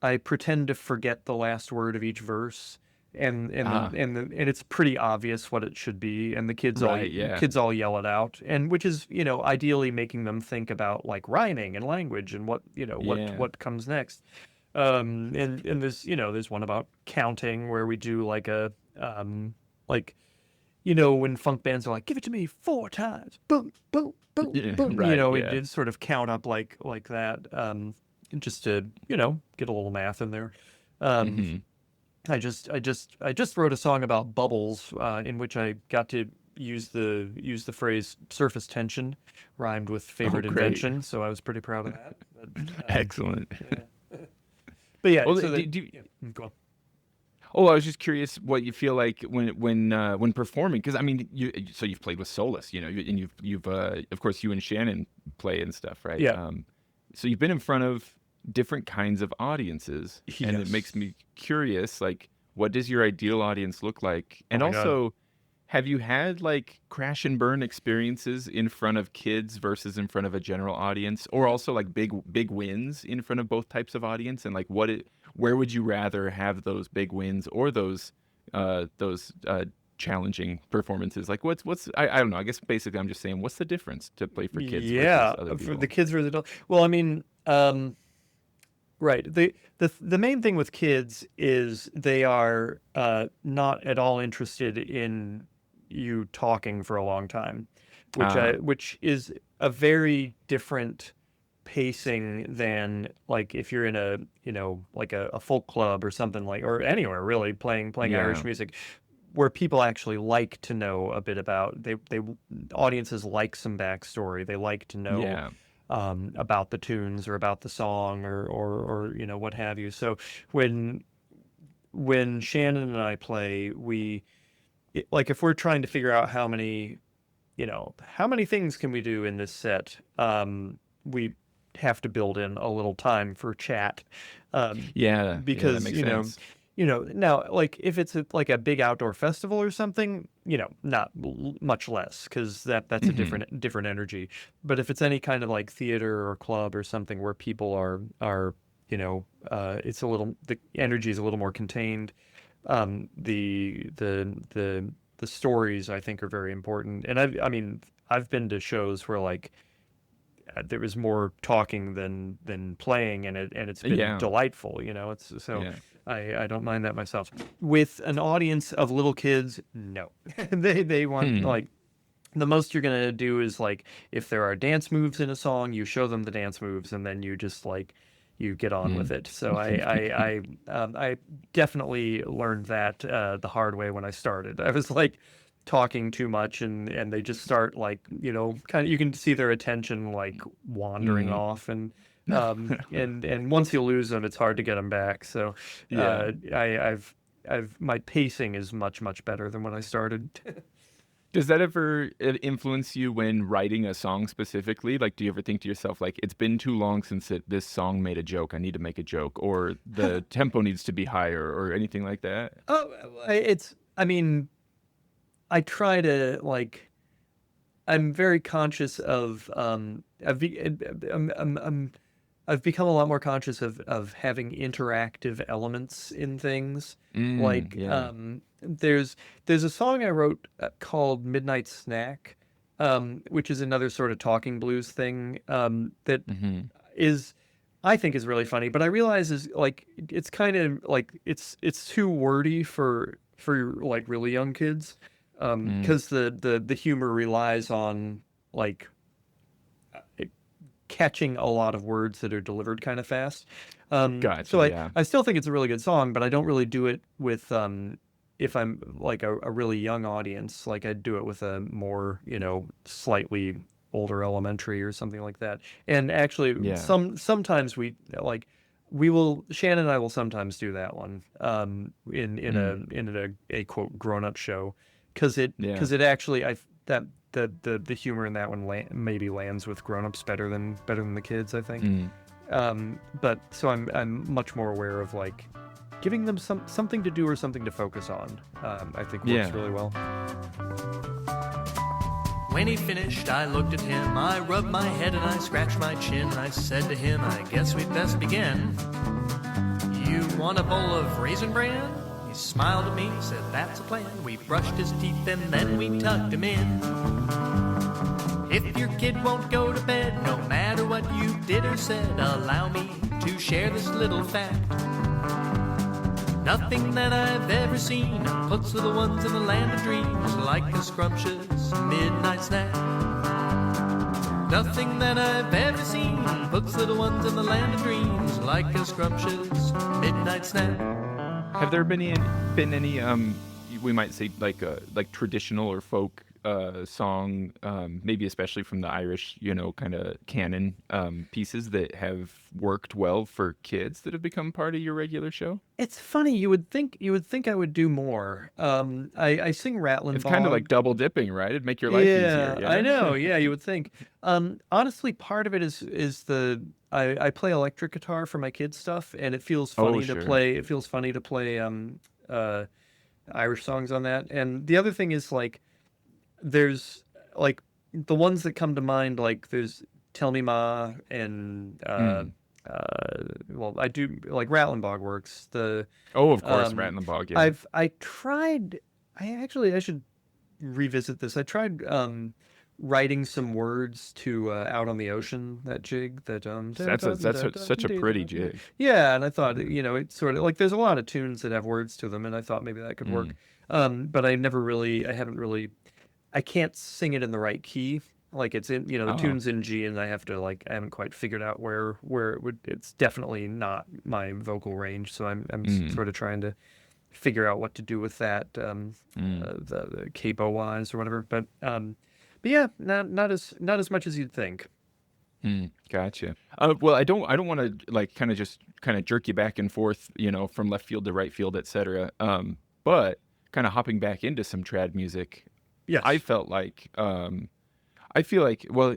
S2: I pretend to forget the last word of each verse, and it's pretty obvious what it should be, and the kids all yell it out, and which is ideally making them think about like rhyming and language and what comes next. And there's one about counting where we do like a when funk bands are like, give it to me 4 times, boom, boom, boom, boom. We did sort of count up like that, just to get a little math in there. I just wrote a song about bubbles, in which I got to use the phrase surface tension, rhymed with favorite invention. So I was pretty proud of that. But,
S1: excellent.
S2: Yeah. But yeah,
S1: well,
S2: go on.
S1: Oh, I was just curious what you feel like when performing, because I mean, you've played with soloists, and you've of course you and Shannon play and stuff, right?
S2: Yeah.
S1: So you've been in front of different kinds of audiences, and it makes me curious, like, what does your ideal audience look like? And also, have you had like crash and burn experiences in front of kids versus in front of a general audience, or also like big wins in front of both types of audience? And like, where would you rather have those big wins or those those challenging performances? Like, what's I don't know. I guess basically I'm just saying, what's the difference to play for kids
S2: Yeah,
S1: versus other
S2: for
S1: people?
S2: the kids versus adults. Well, I mean, right. The main thing with kids is they are not at all interested in you talking for a long time, which is a very different pacing than like if you're in a like a folk club or something like, or anywhere really playing Irish
S1: Yeah.
S2: music, where people actually like to know a bit about, they audiences like some backstory, they like to know
S1: Yeah.
S2: about the tunes or about the song or what have you. So when Shannon and I play, like if we're trying to figure out how many things can we do in this set, we have to build in a little time for chat,
S1: Yeah.
S2: because
S1: That makes sense.
S2: now like if it's like a big outdoor festival or something, not much less, because that's a different energy. But if it's any kind of like theater or club or something where people are it's a little, the energy is a little more contained. The stories, I think, are very important. And I've been to shows where like there was more talking than playing, and it's been
S1: Yeah.
S2: delightful. It's so.
S1: Yeah.
S2: I don't mind that myself. With an audience of little kids, no, they want like, the most you're gonna do is like, if there are dance moves in a song, you show them the dance moves, and then you just like, you get on with it. So I definitely learned that the hard way when I started. I was like talking too much, and they just start like, kind of, you can see their attention like wandering off, and once you lose them, it's hard to get them back. So
S1: Yeah.
S2: I've my pacing is much better than when I started.
S1: Does that ever influence you when writing a song specifically? Like, do you ever think to yourself, like, it's been too long since this song made a joke, I need to make a joke, or the tempo needs to be higher, or anything like that?
S2: Oh, I try to like. I'm very conscious of. I've become a lot more conscious of having interactive elements in things. Like,
S1: Yeah.
S2: there's a song I wrote called Midnight Snack, which is another sort of talking blues thing, that is, I think, is really funny. But I realize is like, it's kind of like, it's too wordy for like really young kids, because the humor relies on like catching a lot of words that are delivered kind of fast.
S1: Gotcha.
S2: So
S1: Yeah.
S2: I still think it's a really good song, but I don't really do it with if I'm like a really young audience. Like, I'd do it with a more slightly older elementary or something like that. And actually,
S1: Yeah.
S2: sometimes Shannon and I will sometimes do that one in a quote grown up show, because it actually, the humor in that one maybe lands with grown-ups better than the kids, I think. But so I'm much more aware of like giving them something to do or something to focus on. I think works really well.
S4: When he finished, I looked at him, I rubbed my head and I scratched my chin. I said to him, I guess we'd best begin. You want a bowl of Raisin Bran? He smiled at me, said that's a plan. We brushed his teeth and then we tucked him in. If your kid won't go to bed, no matter what you did or said, allow me to share this little fact. Nothing that I've ever seen puts little ones in the land of dreams like a scrumptious midnight snack. Nothing that I've ever seen puts little ones in the land of dreams like a scrumptious midnight snack.
S1: Have there been any we might say like traditional or folk song, maybe especially from the Irish, kind of canon pieces that have worked well for kids that have become part of your regular show?
S2: It's funny. You would think I would do more. I sing Rattling
S1: It's
S2: Bog.
S1: kind of like double dipping, right? It'd make your life easier. Yeah,
S2: I know. Yeah, you would think. Honestly, part of it is I play electric guitar for my kids' stuff, and it feels funny to
S1: sure.
S2: play. It feels funny to play Irish songs on that. And the other thing is like, there's like the ones that come to mind. Like there's Tell Me Ma and well, I do like Rattlenbog works.
S1: Oh, of course,
S2: Um,
S1: Rattlenbog. Yeah.
S2: I tried. I should revisit this. I tried writing some words to Out on the Ocean, that jig that
S1: Such a pretty jig.
S2: yeah, and I thought, it's sort of like there's a lot of tunes that have words to them, and I thought maybe that could work. But I haven't really, I can't sing it in the right key. Like it's in, the tune's in G, and I haven't quite figured out where it's definitely not my vocal range. So I'm sort of trying to figure out what to do with that, the capo wise or whatever. But yeah, not as much as you'd think.
S1: Gotcha. Well, I don't want to like kind of jerk you back and forth, from left field to right field, etc. But kind of hopping back into some trad music,
S2: Yes.
S1: I felt like, I feel like, well,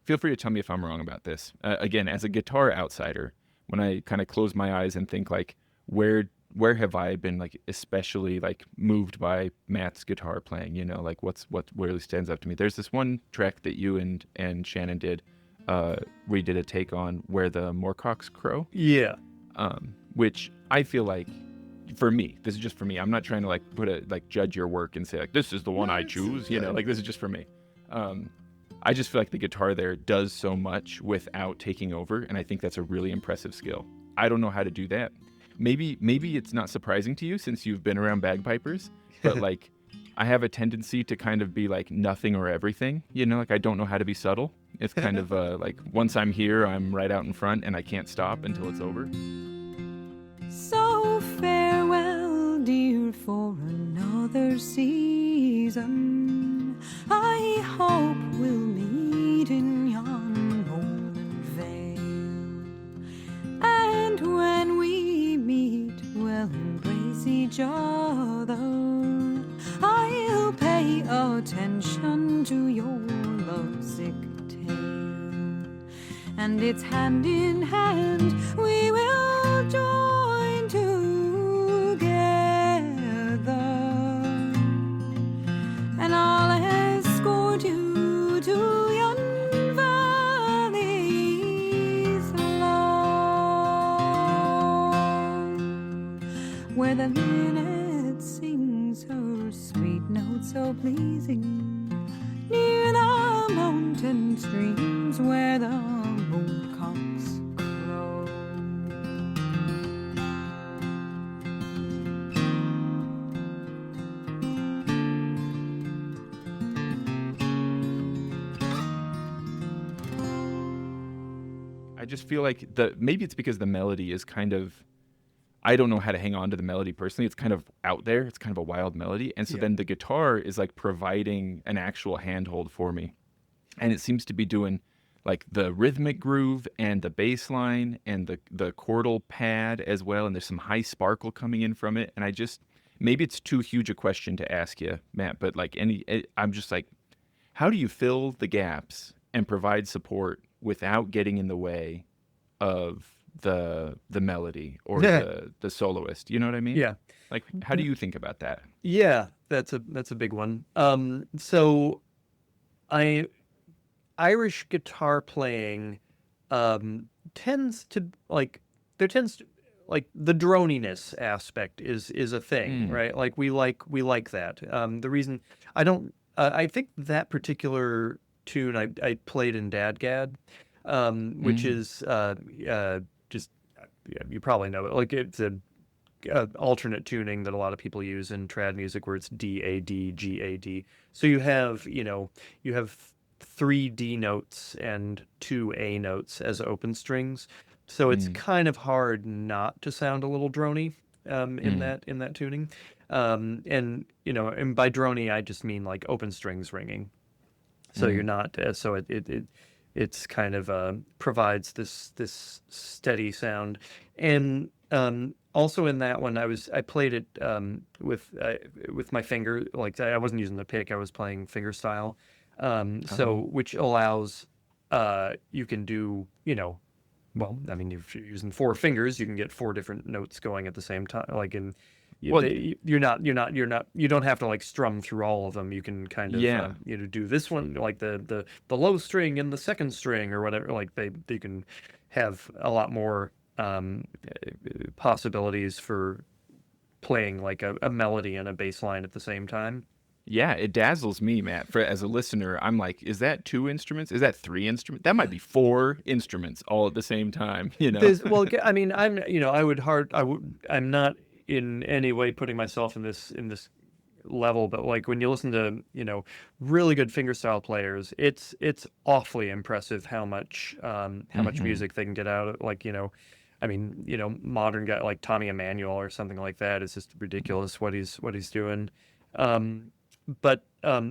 S1: feel free to tell me if I'm wrong about this. Again, as a guitar outsider, when I kind of close my eyes and think like, where have I been like especially like moved by Matt's guitar playing? Like what really stands out to me. There's this one track that you and Shannon did, where you did a take on Where the Moorcock's Crow.
S2: Yeah.
S1: Which I feel like, for me, this is just for me. I'm not trying to like judge your work and say like this is the one I choose. Like this is just for me. I just feel like the guitar there does so much without taking over, and I think that's a really impressive skill. I don't know how to do that. Maybe it's not surprising to you since you've been around bagpipers, but like I have a tendency to kind of be like nothing or everything. Like I don't know how to be subtle. It's kind of like once I'm here, I'm right out in front, and I can't stop until it's over.
S3: So farewell, dear, for another season. I hope we'll meet in yon lowland vale, and when we meet, we'll embrace each other. I'll pay attention to your lovesick tale, and it's hand in hand we will join together, and I'll escort you to yon valleys long, where the linnet sings her sweet notes so pleasing, near the mountain streams where the woodcocks crow.
S1: I just feel like maybe it's because the melody is kind of, I don't know how to hang on to the melody personally. It's kind of out there. It's kind of a wild melody. And so then the guitar is like providing an actual handhold for me. And it seems to be doing like the rhythmic groove and the bass line and the chordal pad as well. And there's some high sparkle coming in from it. And maybe it's too huge a question to ask you, Matt, but like I'm just like, how do you fill the gaps and provide support without getting in the way of the melody or the soloist? You know what I mean?
S2: Yeah.
S1: Like, how do you think about that?
S2: Yeah, that's a big one. So Irish guitar playing tends to like the droniness aspect is a thing, right? Like we like that. The reason I think that particular tune I played in Dadgad, which is just, you probably know it. Like it's a alternate tuning that a lot of people use in trad music, where it's D-A-D, G-A-D. So you have 3 D notes and 2 A notes as open strings. So it's kind of hard not to sound a little drony in that tuning. And by drony I just mean like open strings ringing. So you're not so it's kind of provides this steady sound. And also in that one I played it with my finger. Like I wasn't using the pick, I was playing finger style. So which allows you can do, well, I mean, if you're using 4 fingers, you can get 4 different notes going at the same time. Like you don't have to like strum through all of them. You can kind of do this one, like the low string and the second string or whatever. Like you can have a lot more possibilities for playing like a melody and a bass line at the same time.
S1: Yeah, it dazzles me, Matt. As a listener, I'm like, is that 2 instruments? Is that 3 instruments? That might be 4 instruments all at the same time, you know?
S2: Well, I mean, I'm not in any way putting myself in this level, but like when you listen to, really good fingerstyle players, it's awfully impressive how much music they can get out of, like, I mean, modern guy like Tommy Emmanuel or something like that is just ridiculous what he's doing. But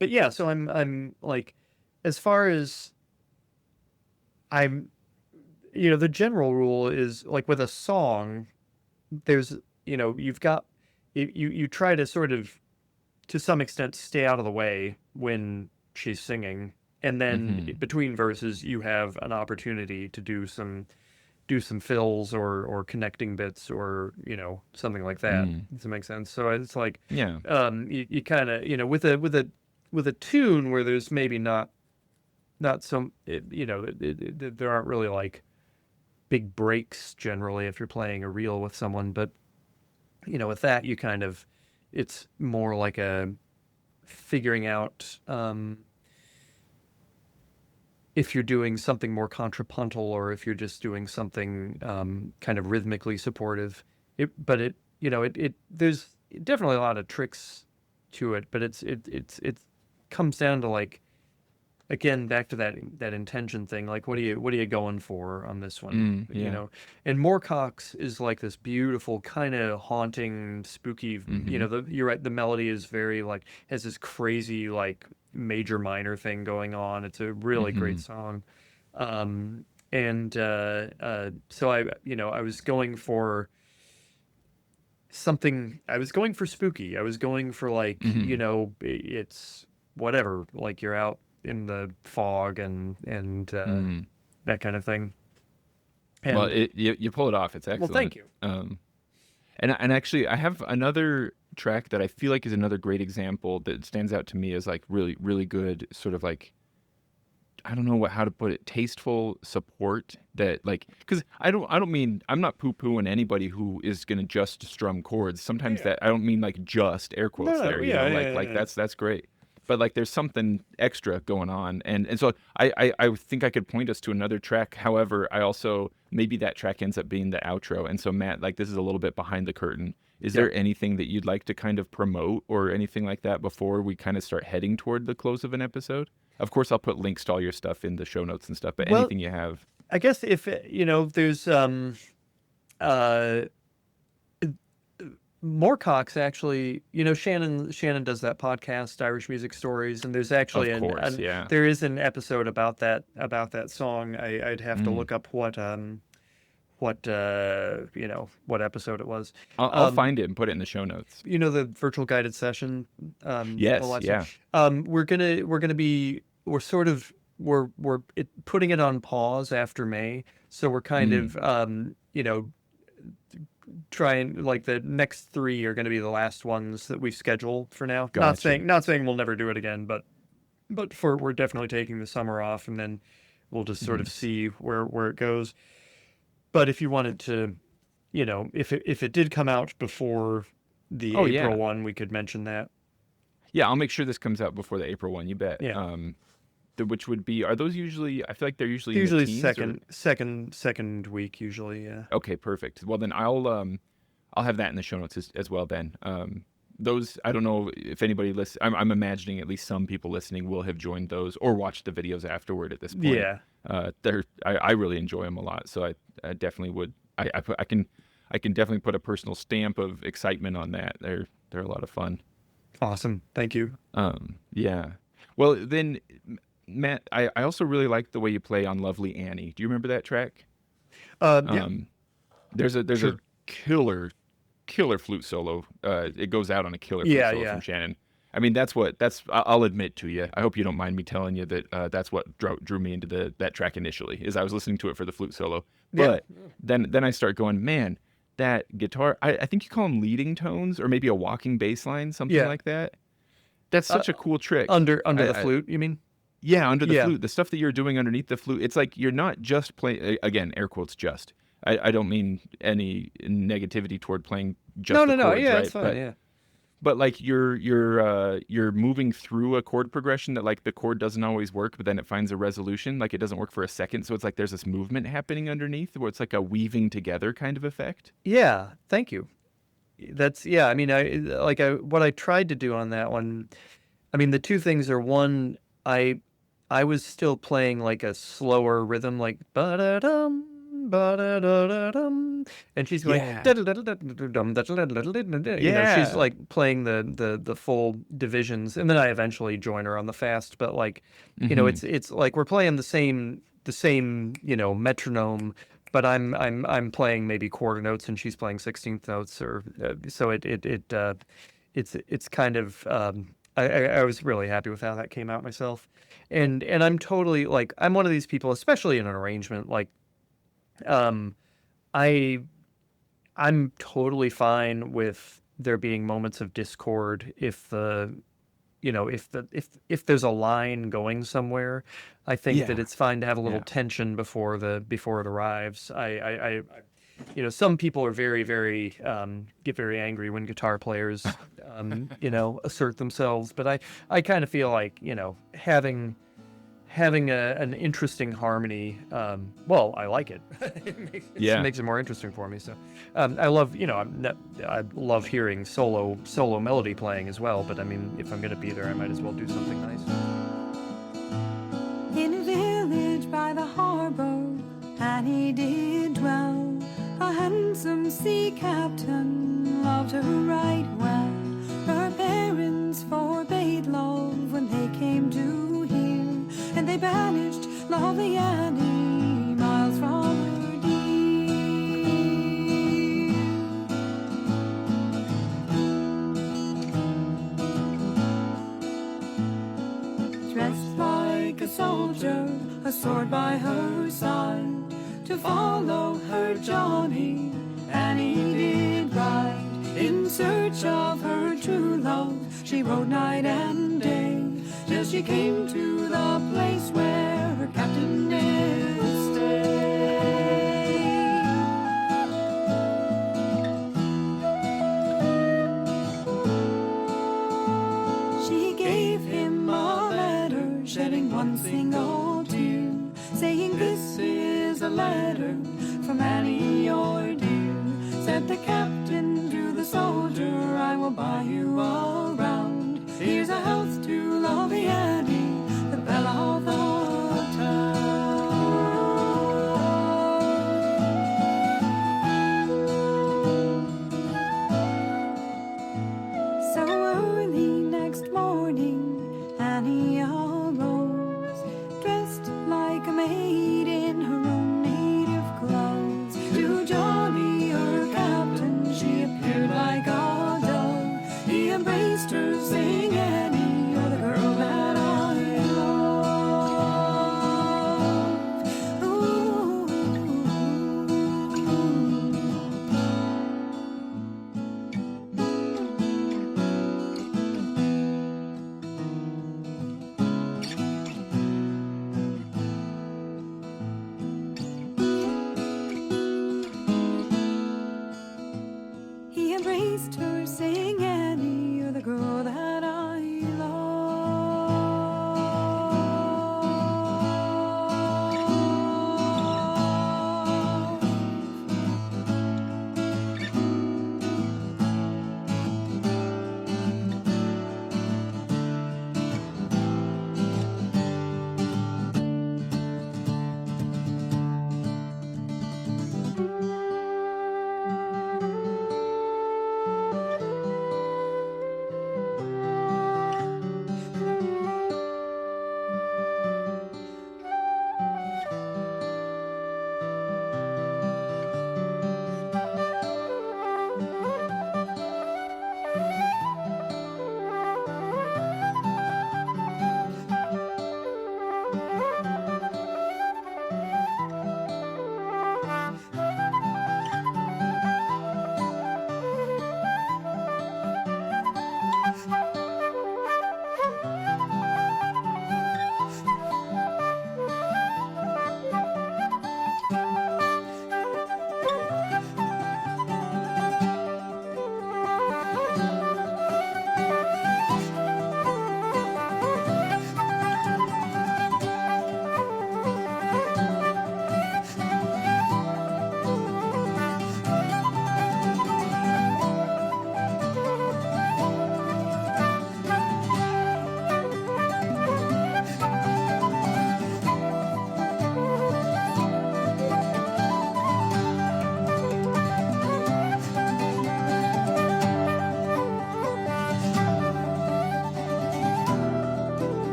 S2: yeah, so I'm like, as far as I'm, the general rule is like with a song, there's, you've got, you try to sort of, to some extent, stay out of the way when she's singing. And then between verses, you have an opportunity to do some fills or connecting bits or, something like that. Does that make sense? So it's like,
S1: Yeah.
S2: You kind of, with a tune where there's maybe not some, there aren't really like big breaks generally if you're playing a reel with someone, but with that you kind of, it's more like a figuring out if you're doing something more contrapuntal or if you're just doing something kind of rhythmically supportive. There's definitely a lot of tricks to it, but it comes down to, like, again, back to that intention thing. Like, what are you going for on this one?
S1: Yeah.
S2: And Moorcock's is like this beautiful kind of haunting, spooky. You're right. The melody is very like has this crazy like major minor thing going on. It's a really great song. So I was going for something. I was going for spooky. I was going for like it's whatever. Like you're out in the fog and that kind of thing. And,
S1: well, you pull it off. It's excellent.
S2: Well, thank you.
S1: And actually, I have another track that I feel like is another great example that stands out to me as like really, really good sort of like, I don't know how to put it, tasteful support that like, because I don't mean, I'm not poo-pooing anybody who is going to just strum chords. Sometimes that, I don't mean like just air quotes that's great. But like there's something extra going on. And so I think I could point us to another track. However, I also, maybe that track ends up being the outro. And so Matt, like this is a little bit behind the curtain. Is there anything that you'd like to kind of promote or anything like that before we kind of start heading toward the close of an episode? Of course, I'll put links to all your stuff in the show notes and stuff, but anything you have.
S2: I guess if, there's Moorcock's actually, Shannon does that podcast, Irish Music Stories, and there's actually there is an episode about that song. I'd have to look up what episode it was.
S3: I'll find it and put it in the show notes.
S2: The virtual guided session.
S3: Yes, yeah.
S2: We're putting it on pause after May, so we're kind of trying, like, the next 3 are going to be the last ones that we schedule for now.
S3: Gotcha.
S2: Not saying we'll never do it again, but we're definitely taking the summer off, and then we'll just sort of see where it goes. But if you wanted to, if it did come out before the April one, we could mention that.
S3: Yeah, I'll make sure this comes out before the April one. You bet.
S2: Yeah.
S3: Which would be, are those usually? I feel like they're usually
S2: in the
S3: teens,
S2: second week usually. Yeah.
S3: Okay, perfect. Well, then I'll have that in the show notes as well. Then those, I don't know if anybody listens. I'm imagining at least some people listening will have joined those or watched the videos afterward at this point.
S2: Yeah.
S3: I really enjoy them a lot, so I definitely would. I can definitely put a personal stamp of excitement on that. They're a lot of fun.
S2: Awesome. Thank you.
S3: Yeah. Well, then, Matt, I also really like the way you play on Lovely Annie. Do you remember that track?
S2: Yeah.
S3: There's a killer flute solo. It goes out on a killer flute solo from Shannon. I mean, I'll admit to you. I hope you don't mind me telling you that that's what drew me into that track initially, is I was listening to it for the flute solo. But then I start going, man, that guitar, I think you call them leading tones or maybe a walking bass line, something like that. That's such a cool trick.
S2: Under the flute, you mean?
S1: Yeah, under the
S2: Yeah.
S1: flute, the stuff that you're doing underneath the flute, it's like you're not just playing, again, air quotes just. I don't mean any negativity toward playing just the
S2: No.
S1: chords,
S2: Yeah,
S1: right?
S2: it's fine. Yeah.
S1: But like you're moving through a chord progression that like the chord doesn't always work, but then it finds a resolution. Like it doesn't work for a second, so it's like there's this movement happening underneath where it's like a weaving together kind of effect.
S2: Yeah. Thank you. That's I mean, what I tried to do on that one. I mean, the two things are, one, I was still playing like a slower rhythm, like ba-da-dum, ba-da-da-da-dum, and she's going
S1: Yeah.
S2: da-da-da-da-da-dum, da-da-da-da-da-da-da. You know, she's
S1: Yeah.
S2: like playing the full divisions, and then I eventually join her on the fast. But like, you know, it's like we're playing the same metronome, but I'm playing maybe quarter notes and she's playing 16th notes, or so it's kind of I was really happy with how that came out myself, and I'm totally like, I'm one of these people, especially in an arrangement, like I I'm totally fine with there being moments of discord if if there's a line going somewhere. I think that
S1: Yeah.
S2: it's fine to have a little
S1: Yeah.
S2: tension before it arrives. Some people are very get very angry when guitar players assert themselves, but I kind of feel like having an interesting harmony, well, I like it. It makes it more interesting for me. So I love, I love hearing solo melody playing as well. But I mean, if I'm going to be there, I might as well do something nice.
S3: In a village by the harbor, Annie did dwell. A handsome sea captain loved her right well. Her parents forbade love when they came to hear, and they banished lovely Annie miles from her dear. Dressed like a soldier, a sword by her side, to follow her Johnny, Annie did ride. In search of her true love, she rode night and day, till she came to the place where her captain did stay. She gave him a letter, shedding one single tear, saying, "This is a letter from Annie, your dear." Said the captain to the soldier, "I will buy you a round. Here's a health to lovely Annie, the belle of the town." So early next morning, Annie arose, dressed like a maid